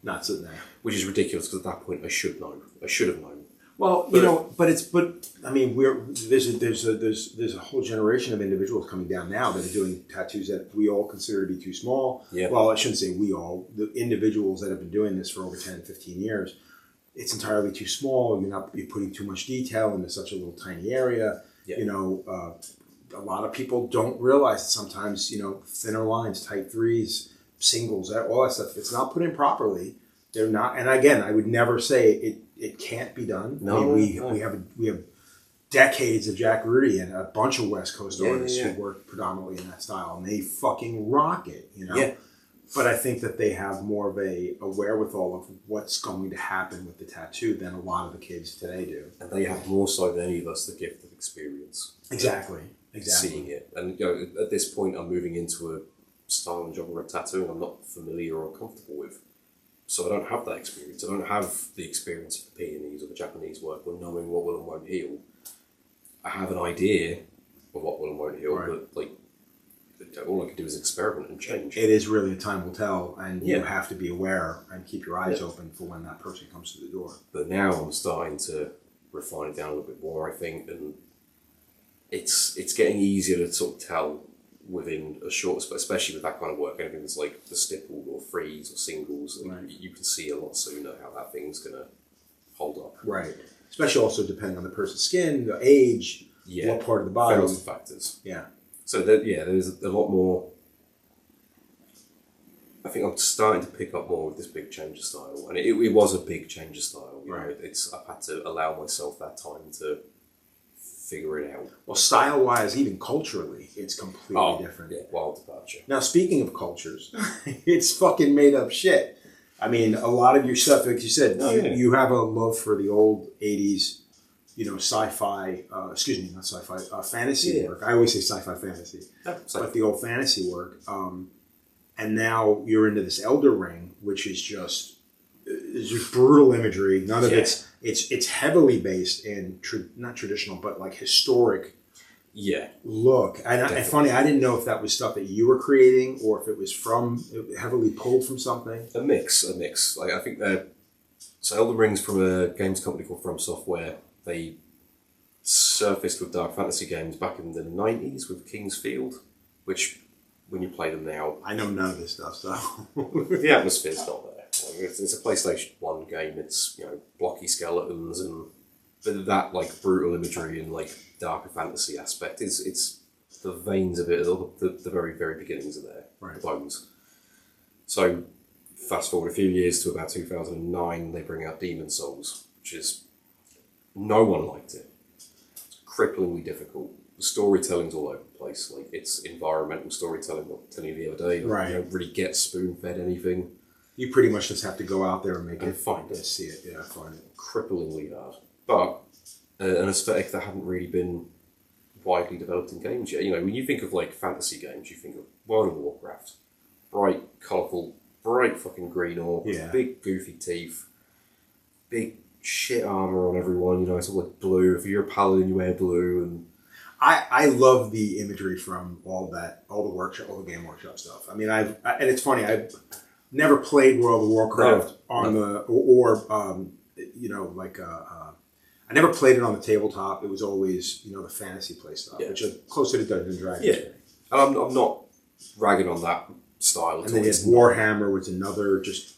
Not sitting there. Which is ridiculous, because at that point I should know. I should have known. Well, I mean, there's a whole generation of individuals coming down now that are doing tattoos that we all consider to be too small. Yeah. Well, I shouldn't say we all. The individuals that have been doing this for over 10, 15 years, it's entirely too small. You're putting too much detail into such a little tiny area. Yeah. A lot of people don't realize that sometimes, thinner lines, tight threes, singles, all that stuff, if it's not put in properly, they're not. And again, I would never say it can't be done. No, we have decades of Jack Rudy and a bunch of West Coast artists who work predominantly in that style, and they fucking rock it, Yeah. But I think that they have more of a wherewithal of what's going to happen with the tattoo than a lot of the kids today do. And they have more so than any of us the gift of experience. Exactly. Seeing it. And at this point I'm moving into a style and genre of tattooing I'm not familiar or comfortable with. So I don't have that experience. I don't have the experience of the peonies or the Japanese work or knowing what will and won't heal. I have an idea of what will and won't heal, but all I can do is experiment and change. It is really a time will tell, and you have to be aware and keep your eyes open for when that person comes to the door. But now I'm starting to refine it down a little bit more, I think, and it's getting easier to sort of tell within a short space, especially with that kind of work. Anything that's like the stippled or freeze or singles, you can see a lot sooner how that thing's going to hold up. Right. Especially also depending on the person's skin, the age, what part of the body. Thousands of factors. Yeah. So there's a lot more. I think I'm starting to pick up more with this big change of style, and it was a big change of style. Right. I've had to allow myself that time to figure it out. Well, style-wise, even culturally, it's completely different. Yeah, wild departure. Now, speaking of cultures, it's fucking made up shit. I mean, a lot of your stuff, like you said, you have a love for the old 80s, sci-fi, not sci-fi, fantasy work. I always say sci-fi fantasy, but the old fantasy work. And now you're into this Elder Ring, which is just brutal imagery. None of it's heavily based in not traditional, but like historic Yeah. look. And funny, I didn't know if that was stuff that you were creating or if it was heavily pulled from something. A mix. Like, I think so Elden Ring's from a games company called From Software. They surfaced with dark fantasy games back in the 90s with King's Field, which, when you play them now... I know none of this stuff, so... the atmosphere's not there. Like, it's a PlayStation 1 game. It's, blocky skeletons and that, like, brutal imagery and, like, darker fantasy aspect. It's the veins of it, the very, very beginnings are there. Right. The bones. So, fast forward a few years to about 2009, they bring out Demon Souls, which is... No one liked it. It's cripplingly difficult. The storytelling's all over the place. Like, it's environmental storytelling. I was telling you the other day. Like, right. You don't really get spoon-fed anything. You pretty much just have to go out there and make it. Find it. See it, yeah, find it. Cripplingly hard. But an aesthetic that hadn't really been widely developed in games yet. When you think of, like, fantasy games, you think of World of Warcraft. Bright, colourful, bright fucking green orc, big goofy teeth, big shit armour on everyone, it's all like blue. If you're a paladin, you wear blue, and I love the imagery from all the game workshop stuff. I mean, and it's funny, I've never played World of Warcraft I never played it on the tabletop. It was always, the fantasy play stuff, which is closer to Dungeons & Dragons. Yeah, and I'm not ragging on that style at all. And then Warhammer was another just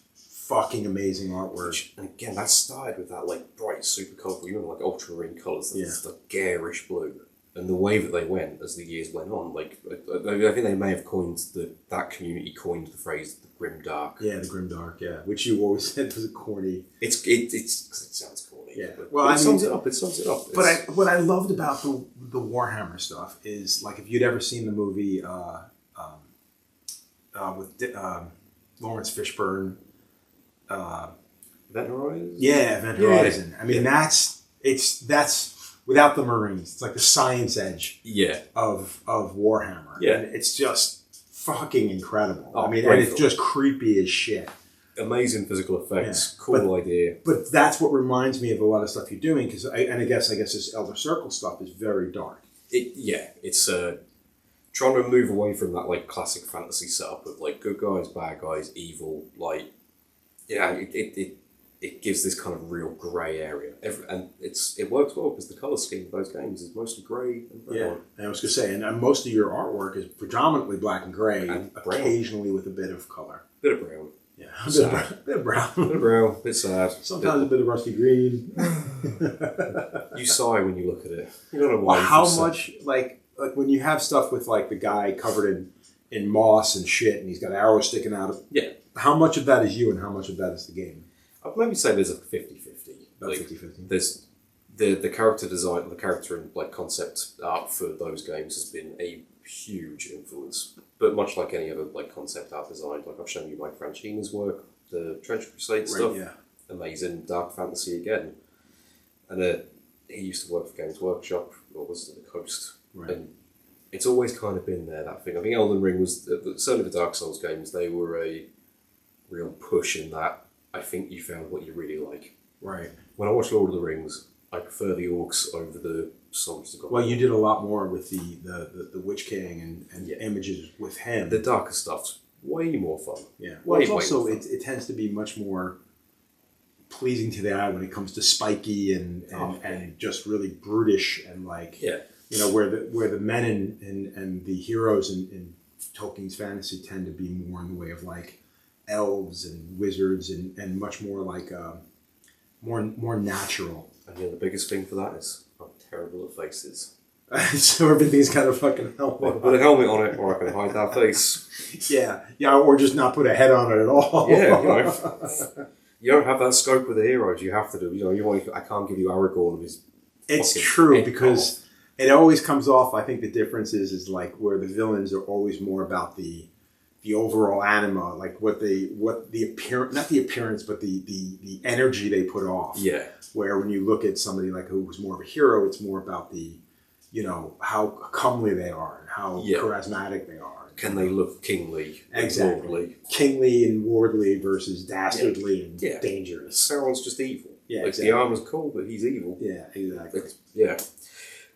fucking amazing artwork. And again, that started with that, like, bright, super colourful, like ultramarine colours, the garish blue. And the way that they went as the years went on, like, I think they may have coined that community coined the phrase the grim dark. Yeah, the grim dark. Yeah, which you always said was a corny. It sounds corny. Yeah, well, it sums it up. But what I loved about the Warhammer stuff is, like, if you'd ever seen the movie with Lawrence Fishburne, Event Horizon. Yeah, Event Horizon. I mean, that's. Without the Marines, it's like the science edge of Warhammer. Yeah. And it's just fucking incredible. Oh, I mean, and it's just creepy as shit. Amazing physical effects. Yeah. Cool idea. But that's what reminds me of a lot of stuff you're doing, because I guess this Elder Circle stuff is very dark. It's trying to move away from that, like, classic fantasy setup of, like, good guys, bad guys, evil, like, it gives this kind of real grey area. And it works well because the colour scheme of those games is mostly grey and brown. Yeah, and I was going to say, and most of your artwork is predominantly black and grey, and occasionally with a bit of colour. Bit of brown. Yeah, a bit of brown. Bit of brown, bit sad. Sometimes a bit of rusty green. You sigh when you look at it. You don't know why. Well, how much, like when you have stuff with, like, the guy covered in moss and shit, and he's got arrows sticking out of... Yeah. How much of that is you and how much of that is the game? I'd maybe say there's a 50-50. About 50-50. There's the character design, the character and, like, concept art for those games has been a huge influence. But much like any other, like, concept art design, like I've shown you Mike Franchina's work, the Trench Crusade stuff, amazing dark fantasy again. And he used to work for Games Workshop, or was it the Coast? Right. And it's always kind of been there, that thing. I think Elden Ring was, certainly the Dark Souls games, they were a real push in that. I think you found what you really like. Right. When I watch Lord of the Rings, I prefer the orcs over the soldiers of God. Well, you did a lot more with the Witch King and images with him. The darker stuff's way more fun. Yeah. Well, it's also, it tends to be much more pleasing to the eye when it comes to spiky and just really brutish and, like, where the men and the heroes in Tolkien's fantasy tend to be more in the way of, like, elves and wizards and much more like more natural. And the biggest thing for that is I'm terrible at faces. So everything's got a fucking helmet. I can put a helmet on it, or I can hide that face. Yeah, or just not put a head on it at all. Yeah, you don't have that scope with the heroes. You have to do. I can't give you Aragorn with his. It's true because it always comes off. I think the difference is like where the villains are always more about the overall anima, like what the appearance, not the appearance, but the energy they put off. Yeah. Where when you look at somebody like who's more of a hero, it's more about the, how comely they are and how charismatic they are. Can they look kingly? Exactly. Lordly? Kingly and lordly versus dastardly and dangerous. Sauron's just evil. Yeah, like, exactly. The armor's cool, but he's evil. Yeah, exactly. Yeah.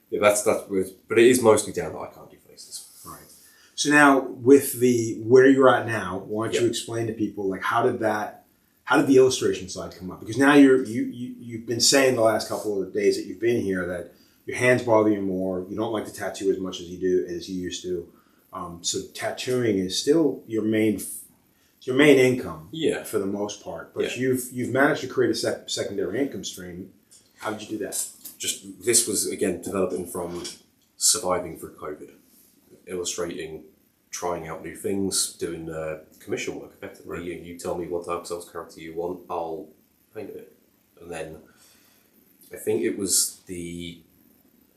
Yeah, but it is mostly down that I can't do faces. Right. So now, with where you're at now, why don't you Yeah. explain to people like how did the illustration side come up? Because now you've been saying the last couple of days that you've been here that your hands bother you more. You don't like to tattoo as much as you used to. So tattooing is still your main income. Yeah. For the most part, but Yeah. you've managed to create a secondary income stream. How did you do that? Just this was again developing from surviving through COVID, illustrating, trying out new things, doing commission work effectively. Right. You tell me what Dark Souls character you want, I'll paint it. And then I think it was the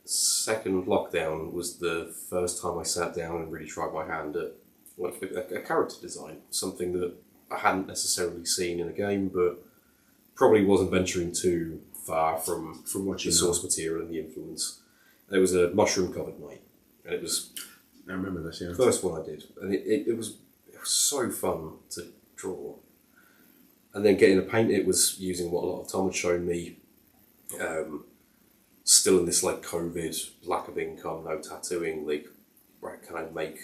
second lockdown was the first time I sat down and really tried my hand at like a character design, something that I hadn't necessarily seen in a game, but probably wasn't venturing too far from what you the source material and the influence. And it was a mushroom covered knight, and it was I remember this. Yeah. the first one I did, and it was so fun to draw. And then getting to paint it was using what a lot of Tom had shown me. Still in this like COVID lack of income, no tattooing, like where can I make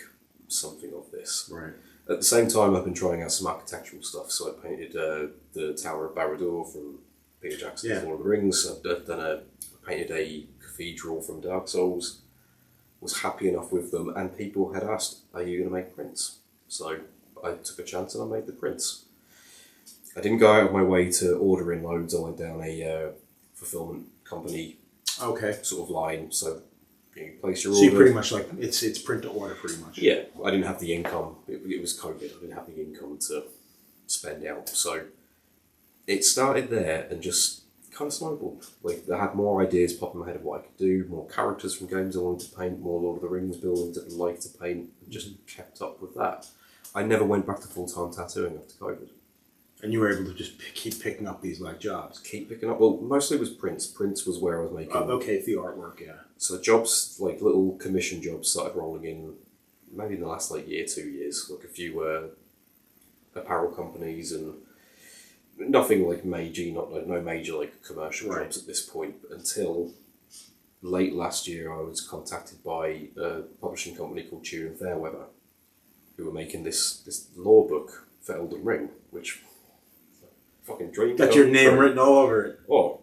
something of this? Right. At the same time, I've been trying out some architectural stuff. So I painted the Tower of Barad-dûr from Peter Jackson's Lord of the Rings. I painted a cathedral from Dark Souls. Was happy enough with them, and people had asked, "Are you going to make prints?" So I took a chance and I made the prints. I didn't go out of my way to order in loads. I went down a fulfillment company sort of line. So you place your order. So you pretty much like it's print to order pretty much. Yeah, I didn't have the income. It was COVID. I didn't have the income to spend out. So it started there and just kind of snowballed. Like I had more ideas pop in my head of what I could do, more characters from games I wanted to paint, more Lord of the Rings buildings I'd like to paint, and just kept up with that. I never went back to full-time tattooing after COVID. And you were able to just keep picking up these like jobs. Keep picking up. Well, mostly it was prints. Prints was where I was making. Okay, the artwork, yeah. So jobs, like little commission jobs, started rolling in maybe in the last like year, 2 years. Like a few apparel companies and nothing like major, no major like commercial jobs at this point. Until late last year, I was contacted by a publishing company called Tune and Fairweather, who were making this lore book for Elden Ring, which fucking dream. Got your name written all over it. Oh,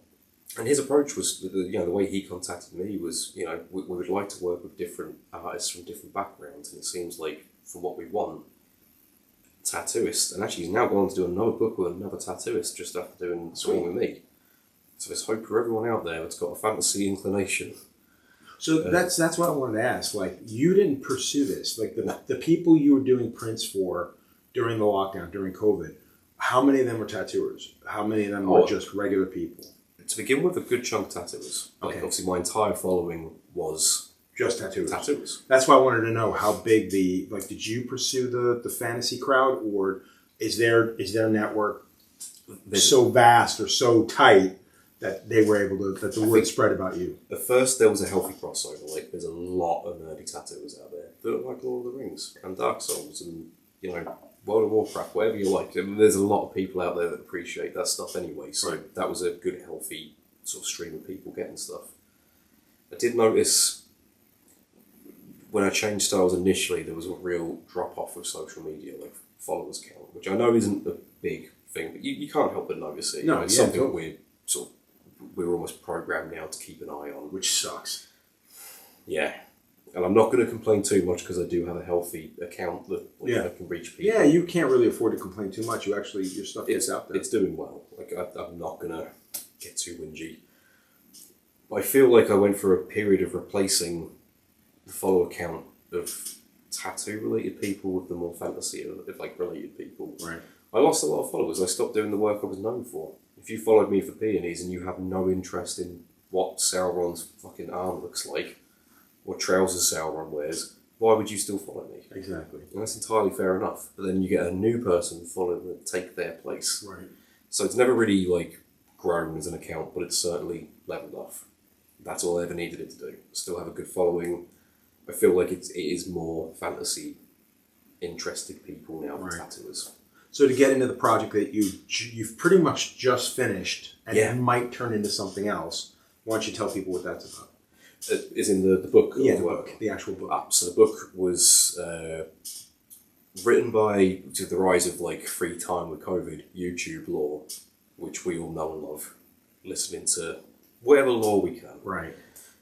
and his approach was, the way he contacted me was, we would like to work with different artists from different backgrounds, and it seems like from what we want, tattooist, and actually he's now gone to do another book with another tattooist just after doing Swing with me. So there's hope for everyone out there that's got a fantasy inclination. So that's what I wanted to ask. Like, you didn't pursue this. Like the people you were doing prints for during the lockdown, during COVID, how many of them were tattooers? How many of them were just regular people? To begin with, a good chunk tattooers. Like obviously my entire following was just tattooers. That's why I wanted to know how big did you pursue the fantasy crowd, or is their network so vast or so tight that they were able to, that the word spread about you? At first there was a healthy crossover. Like there's a lot of nerdy tattooers out there that like Lord of the Rings and Dark Souls and World of Warcraft, whatever you like. I mean, there's a lot of people out there that appreciate that stuff anyway. So that was a good, healthy sort of stream of people getting stuff. I did notice when I changed styles initially, there was a real drop off with social media, like followers count, which I know isn't a big thing, but you can't help but notice it. It's something totally. We're almost programmed now to keep an eye on, which sucks. Yeah. And I'm not going to complain too much because I do have a healthy account that I can reach people. Yeah, you can't really afford to complain too much. Your stuff gets out there. It's doing well. Like I'm not going to get too whingy. But I feel like I went through a period of replacing the follower count of tattoo-related people with the more fantasy like related people. Right. I lost a lot of followers. I stopped doing the work I was known for. If you followed me for peonies and you have no interest in what Sauron's fucking arm looks like, or trousers Sauron wears, why would you still follow me? Exactly. And that's entirely fair enough. But then you get a new person following and take their place. Right. So it's never really grown as an account, but it's certainly leveled off. That's all I ever needed it to do. Still have a good following. I feel like it is more fantasy interested people now than tattooers. So to get into the project that you've pretty much just finished and it might turn into something else, why don't you tell people what that's about? Is in the book. Yeah, the book, the actual book. So the book was written by, to the rise of like free time with COVID, YouTube law, which we all know and love, listening to whatever law we can. Right.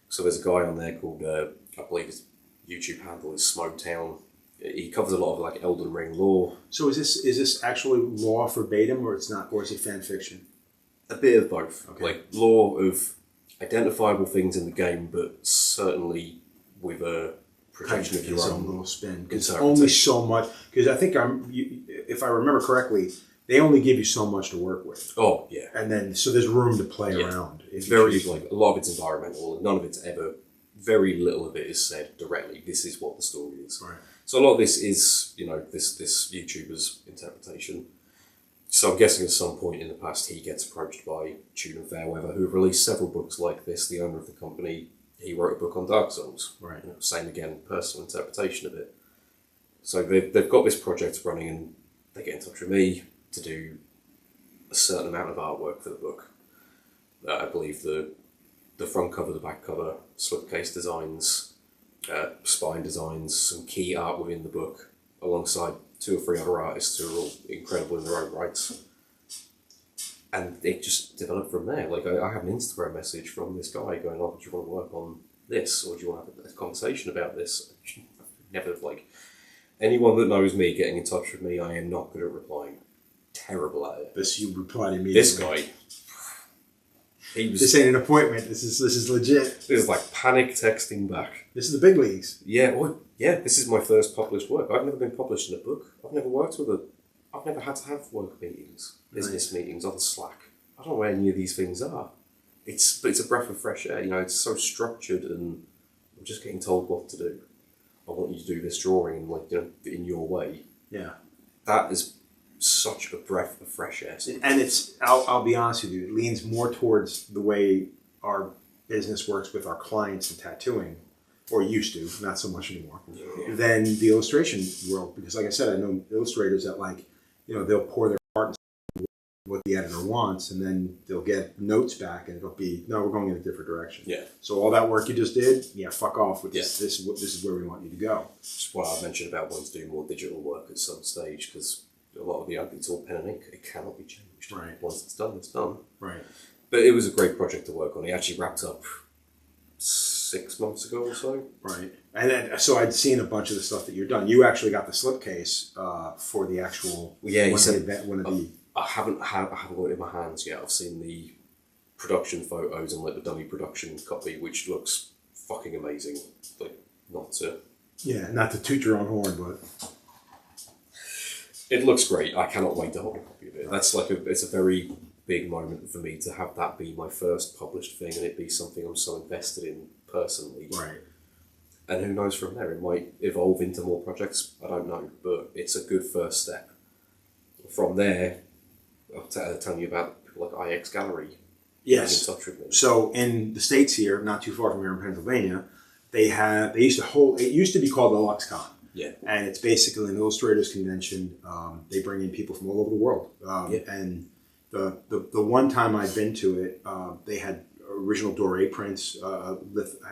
So there's a guy on there called, I believe his YouTube handle is Smoketown. He covers a lot of like Elden Ring lore. So is this actually law verbatim, or it's not, or is it fan fiction? A bit of both. Okay. Like lore of identifiable things in the game, but certainly with a protection of your own little spin. Because only so much. Because I think if I remember correctly, they only give you so much to work with. Oh yeah. And then so there's room to play around. It's very like a lot of it's environmental. None of it's ever. Very little of it is said directly. This is what the story is. Right. So a lot of this is, this YouTuber's interpretation. So I'm guessing at some point in the past he gets approached by Tune and Fairweather, who have released several books like this. The owner of the company, he wrote a book on Dark Souls. Right. Same again, personal interpretation of it. So they've got this project running, and they get in touch with me to do a certain amount of artwork for the book. I believe the front cover, the back cover, slipcase designs, spine designs, some key art within the book, alongside 2 or 3 other artists who are all incredible in their own rights. And it just developed from there. Like, I have an Instagram message from this guy going, oh, do you want to work on this? Or do you want to have a conversation about this? Never, anyone that knows me getting in touch with me, I am not good at replying. Terrible at it. This, you replied immediately. This guy... This ain't an appointment. This is legit. This is like panic texting back. This is the big leagues. Yeah, this is my first published work. I've never been published in a book. I've never worked with I've never had to have work meetings, business meetings on Slack. I don't know where any of these things are. But it's a breath of fresh air. It's so structured, and I'm just getting told what to do. I want you to do this drawing, in your way. Yeah. That is such a breath of fresh air. And I'll be honest with you, it leans more towards the way our business works with our clients in tattooing, or used to, not so much anymore, than the illustration world. Because like I said, I know illustrators that they'll pour their heart into what the editor wants, and then they'll get notes back, and it'll be, no, we're going in a different direction. Yeah. So all that work you just did, fuck off with this. This is where we want you to go. That's why I mentioned about wanting to do more digital work at some stage, because a lot of it's all pen and ink. It cannot be changed. Right. Once it's done, it's done. Right. But it was a great project to work on. It actually wrapped up 6 months ago or so. Right. And then, so I'd seen a bunch of the stuff that you've done. You actually got the slipcase for the actual. Yeah, I haven't got it in my hands yet. I've seen the production photos and the dummy production copy, which looks fucking amazing. Not to toot your own horn, but. It looks great. I cannot wait to hold a copy of it. That's it's a very big moment for me to have that be my first published thing, and it be something I'm so invested in personally. Right. And who knows from there? It might evolve into more projects. I don't know, but it's a good first step. From there, I'll tell you about people like IX Gallery. Yes. In touch with me. So in the States here, not too far from here in Pennsylvania, it used to be called the LuxCon. Yeah. And it's basically an illustrators convention. They bring in people from all over the world. And the one time I'd been to it, they had original Doré prints. I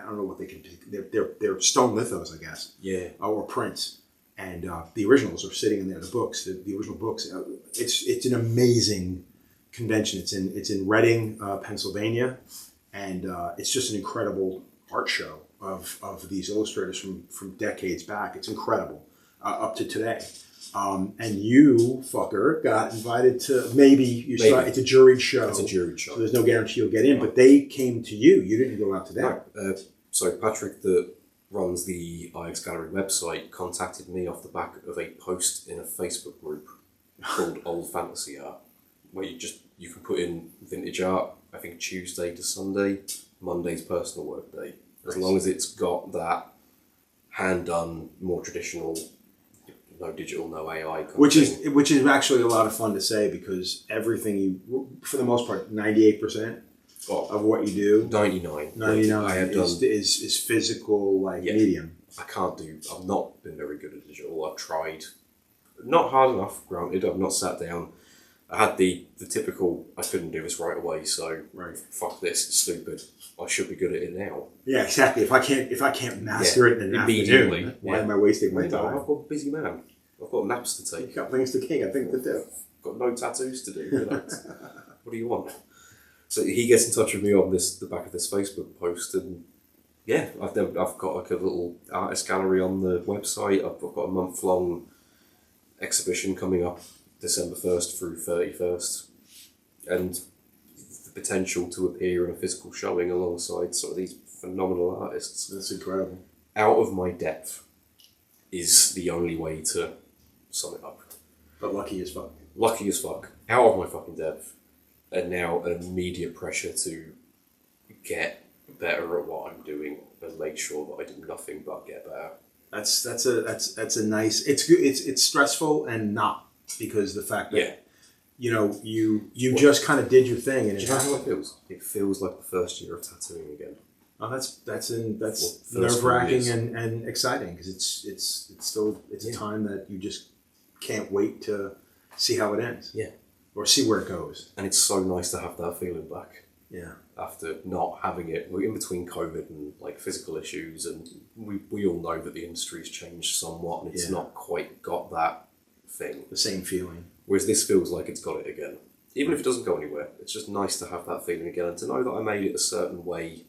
don't know what they can do. They're stone lithos, I guess. Yeah. Or prints. And the originals are sitting in there. The books, the original books. It's an amazing convention. It's in Reading, Pennsylvania, and it's just an incredible art show of these illustrators from decades back. It's incredible up to today. And you, fucker, got invited to it's a juried show. It's a juried show. So there's no guarantee you'll get in, but they came to you. You didn't go out to them. No. So Patrick, that runs the IX Gallery website, contacted me off the back of a post in a Facebook group called Old Fantasy Art, where you can put in vintage art, I think Tuesday to Sunday, Monday's personal work day. As long as it's got that hand-done, more traditional, no digital, no AI. Which is actually a lot of fun to say, because everything for the most part, 98% of what you do, 99 is physical, medium. I've not been very good at digital. I've tried, not hard enough, granted. I've not sat down I had the typical, I couldn't do this right away, so Right. fuck this, it's stupid. I should be good at it now. Yeah, exactly. If I can't master it in an Immediately, afternoon, why am I wasting my No, time? I've got a busy man. I've got naps to take. You got things to king, I think, to do. Got no tattoos to do. You know? What do you want? So he gets in touch with me on the back of this Facebook post, and yeah, I've got like a little artist gallery on the website. I've got a month-long exhibition coming up December 1st through 31st, and the potential to appear in a physical showing alongside some of these phenomenal artists. That's incredible. Out of my depth is the only way to sum it up. But lucky as fuck. Lucky as fuck. Out of my fucking depth. And now an immediate pressure to get better at what I'm doing and make sure that I do nothing but get better. That's a nice. It's good. It's stressful and not, because the fact that you just kind of did your thing, and Do you know how it feels? It feels like the first year of tattooing again. Oh, that's First nerve wracking 4 years. and exciting, because it's still a time that you just can't wait to see how it ends. Yeah. Or see where it goes. And it's so nice to have that feeling back. Yeah. After not having it, we're in between COVID and like physical issues, and we all know that the industry's changed somewhat, and it's not quite got that thing. The same feeling. Whereas this feels like it's got it again. Even if it doesn't go anywhere, it's just nice to have that feeling again and to know that I made it a certain way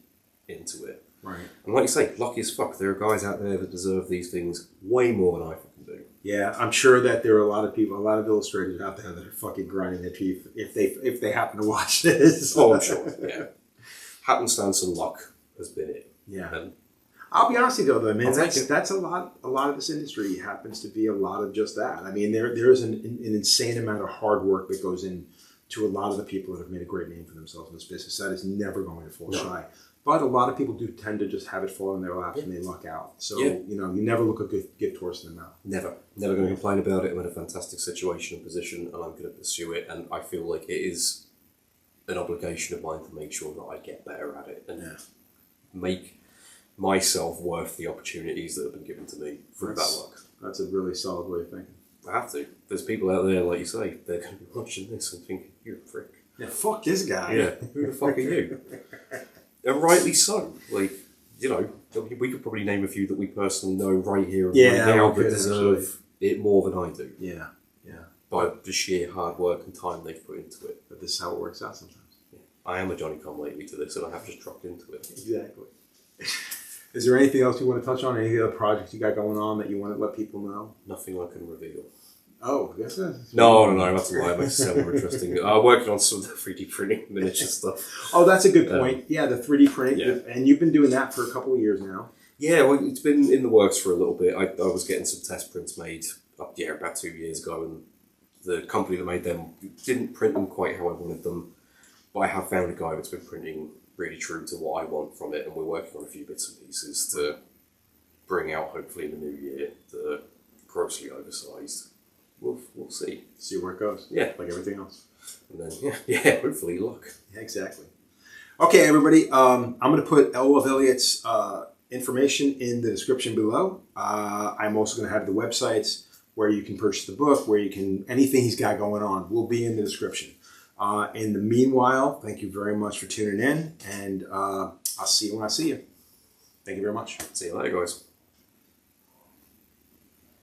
into it. Right. And like you say, lucky as fuck, there are guys out there that deserve these things way more than I fucking do. Yeah, I'm sure that there are a lot of people, a lot of illustrators out there that are fucking grinding their teeth if they happen to watch this. Oh, I'm sure. Yeah. Happenstance and luck has been it. Yeah. And I'll be honest with you though, I mean, I'll take it. that's a lot of this industry happens to be a lot of just that. I mean, there is an insane amount of hard work that goes into a lot of the people that have made a great name for themselves in this business. That is never going to fall shy. But a lot of people do tend to just have it fall in their laps and they luck out. So, you never look a good gift horse in the mouth. Never going to complain about it. I'm in a fantastic situation and position, and I'm going to pursue it. And I feel like it is an obligation of mine to make sure that I get better at it and make myself worth the opportunities that have been given to me through that luck. That's a really solid way of thinking. I have to. There's people out there, like you say, they're going to be watching this and thinking, you're a prick. Yeah, fuck this guy. Yeah, who the fuck are you? And rightly so. Like, we could probably name a few that we personally know right here and right now that deserve it more than I do. Yeah. By the sheer hard work and time they've put into it. But this is how it works out sometimes. Yeah. I am a Johnny-come-lately to this, and I have just dropped into it. Exactly. Is there anything else you want to touch on? Any other projects you got going on that you want to let people know? Nothing I can reveal. Oh, yes. No, that's a lie. It makes it sound more interesting. I'm working on some of the 3D printing miniature stuff. Oh, that's a good point. Yeah, the 3D printing. Yeah. And you've been doing that for a couple of years now. Yeah, well, it's been in the works for a little bit. I was getting some test prints made about 2 years ago, and the company that made them didn't print them quite how I wanted them. But I have found a guy that's been printing really true to what I want from it, and we're working on a few bits and pieces to bring out, hopefully in the new year, that are grossly oversized. We'll see. See where it goes. Yeah. Like everything else. And then, hopefully luck. Yeah, exactly. Okay, everybody. I'm going to put all of Elliot's information in the description below. I'm also going to have the websites where you can purchase the book, where you can, anything he's got going on will be in the description. In the meanwhile, thank you very much for tuning in, and I'll see you when I see you. Thank you very much. See you later, guys.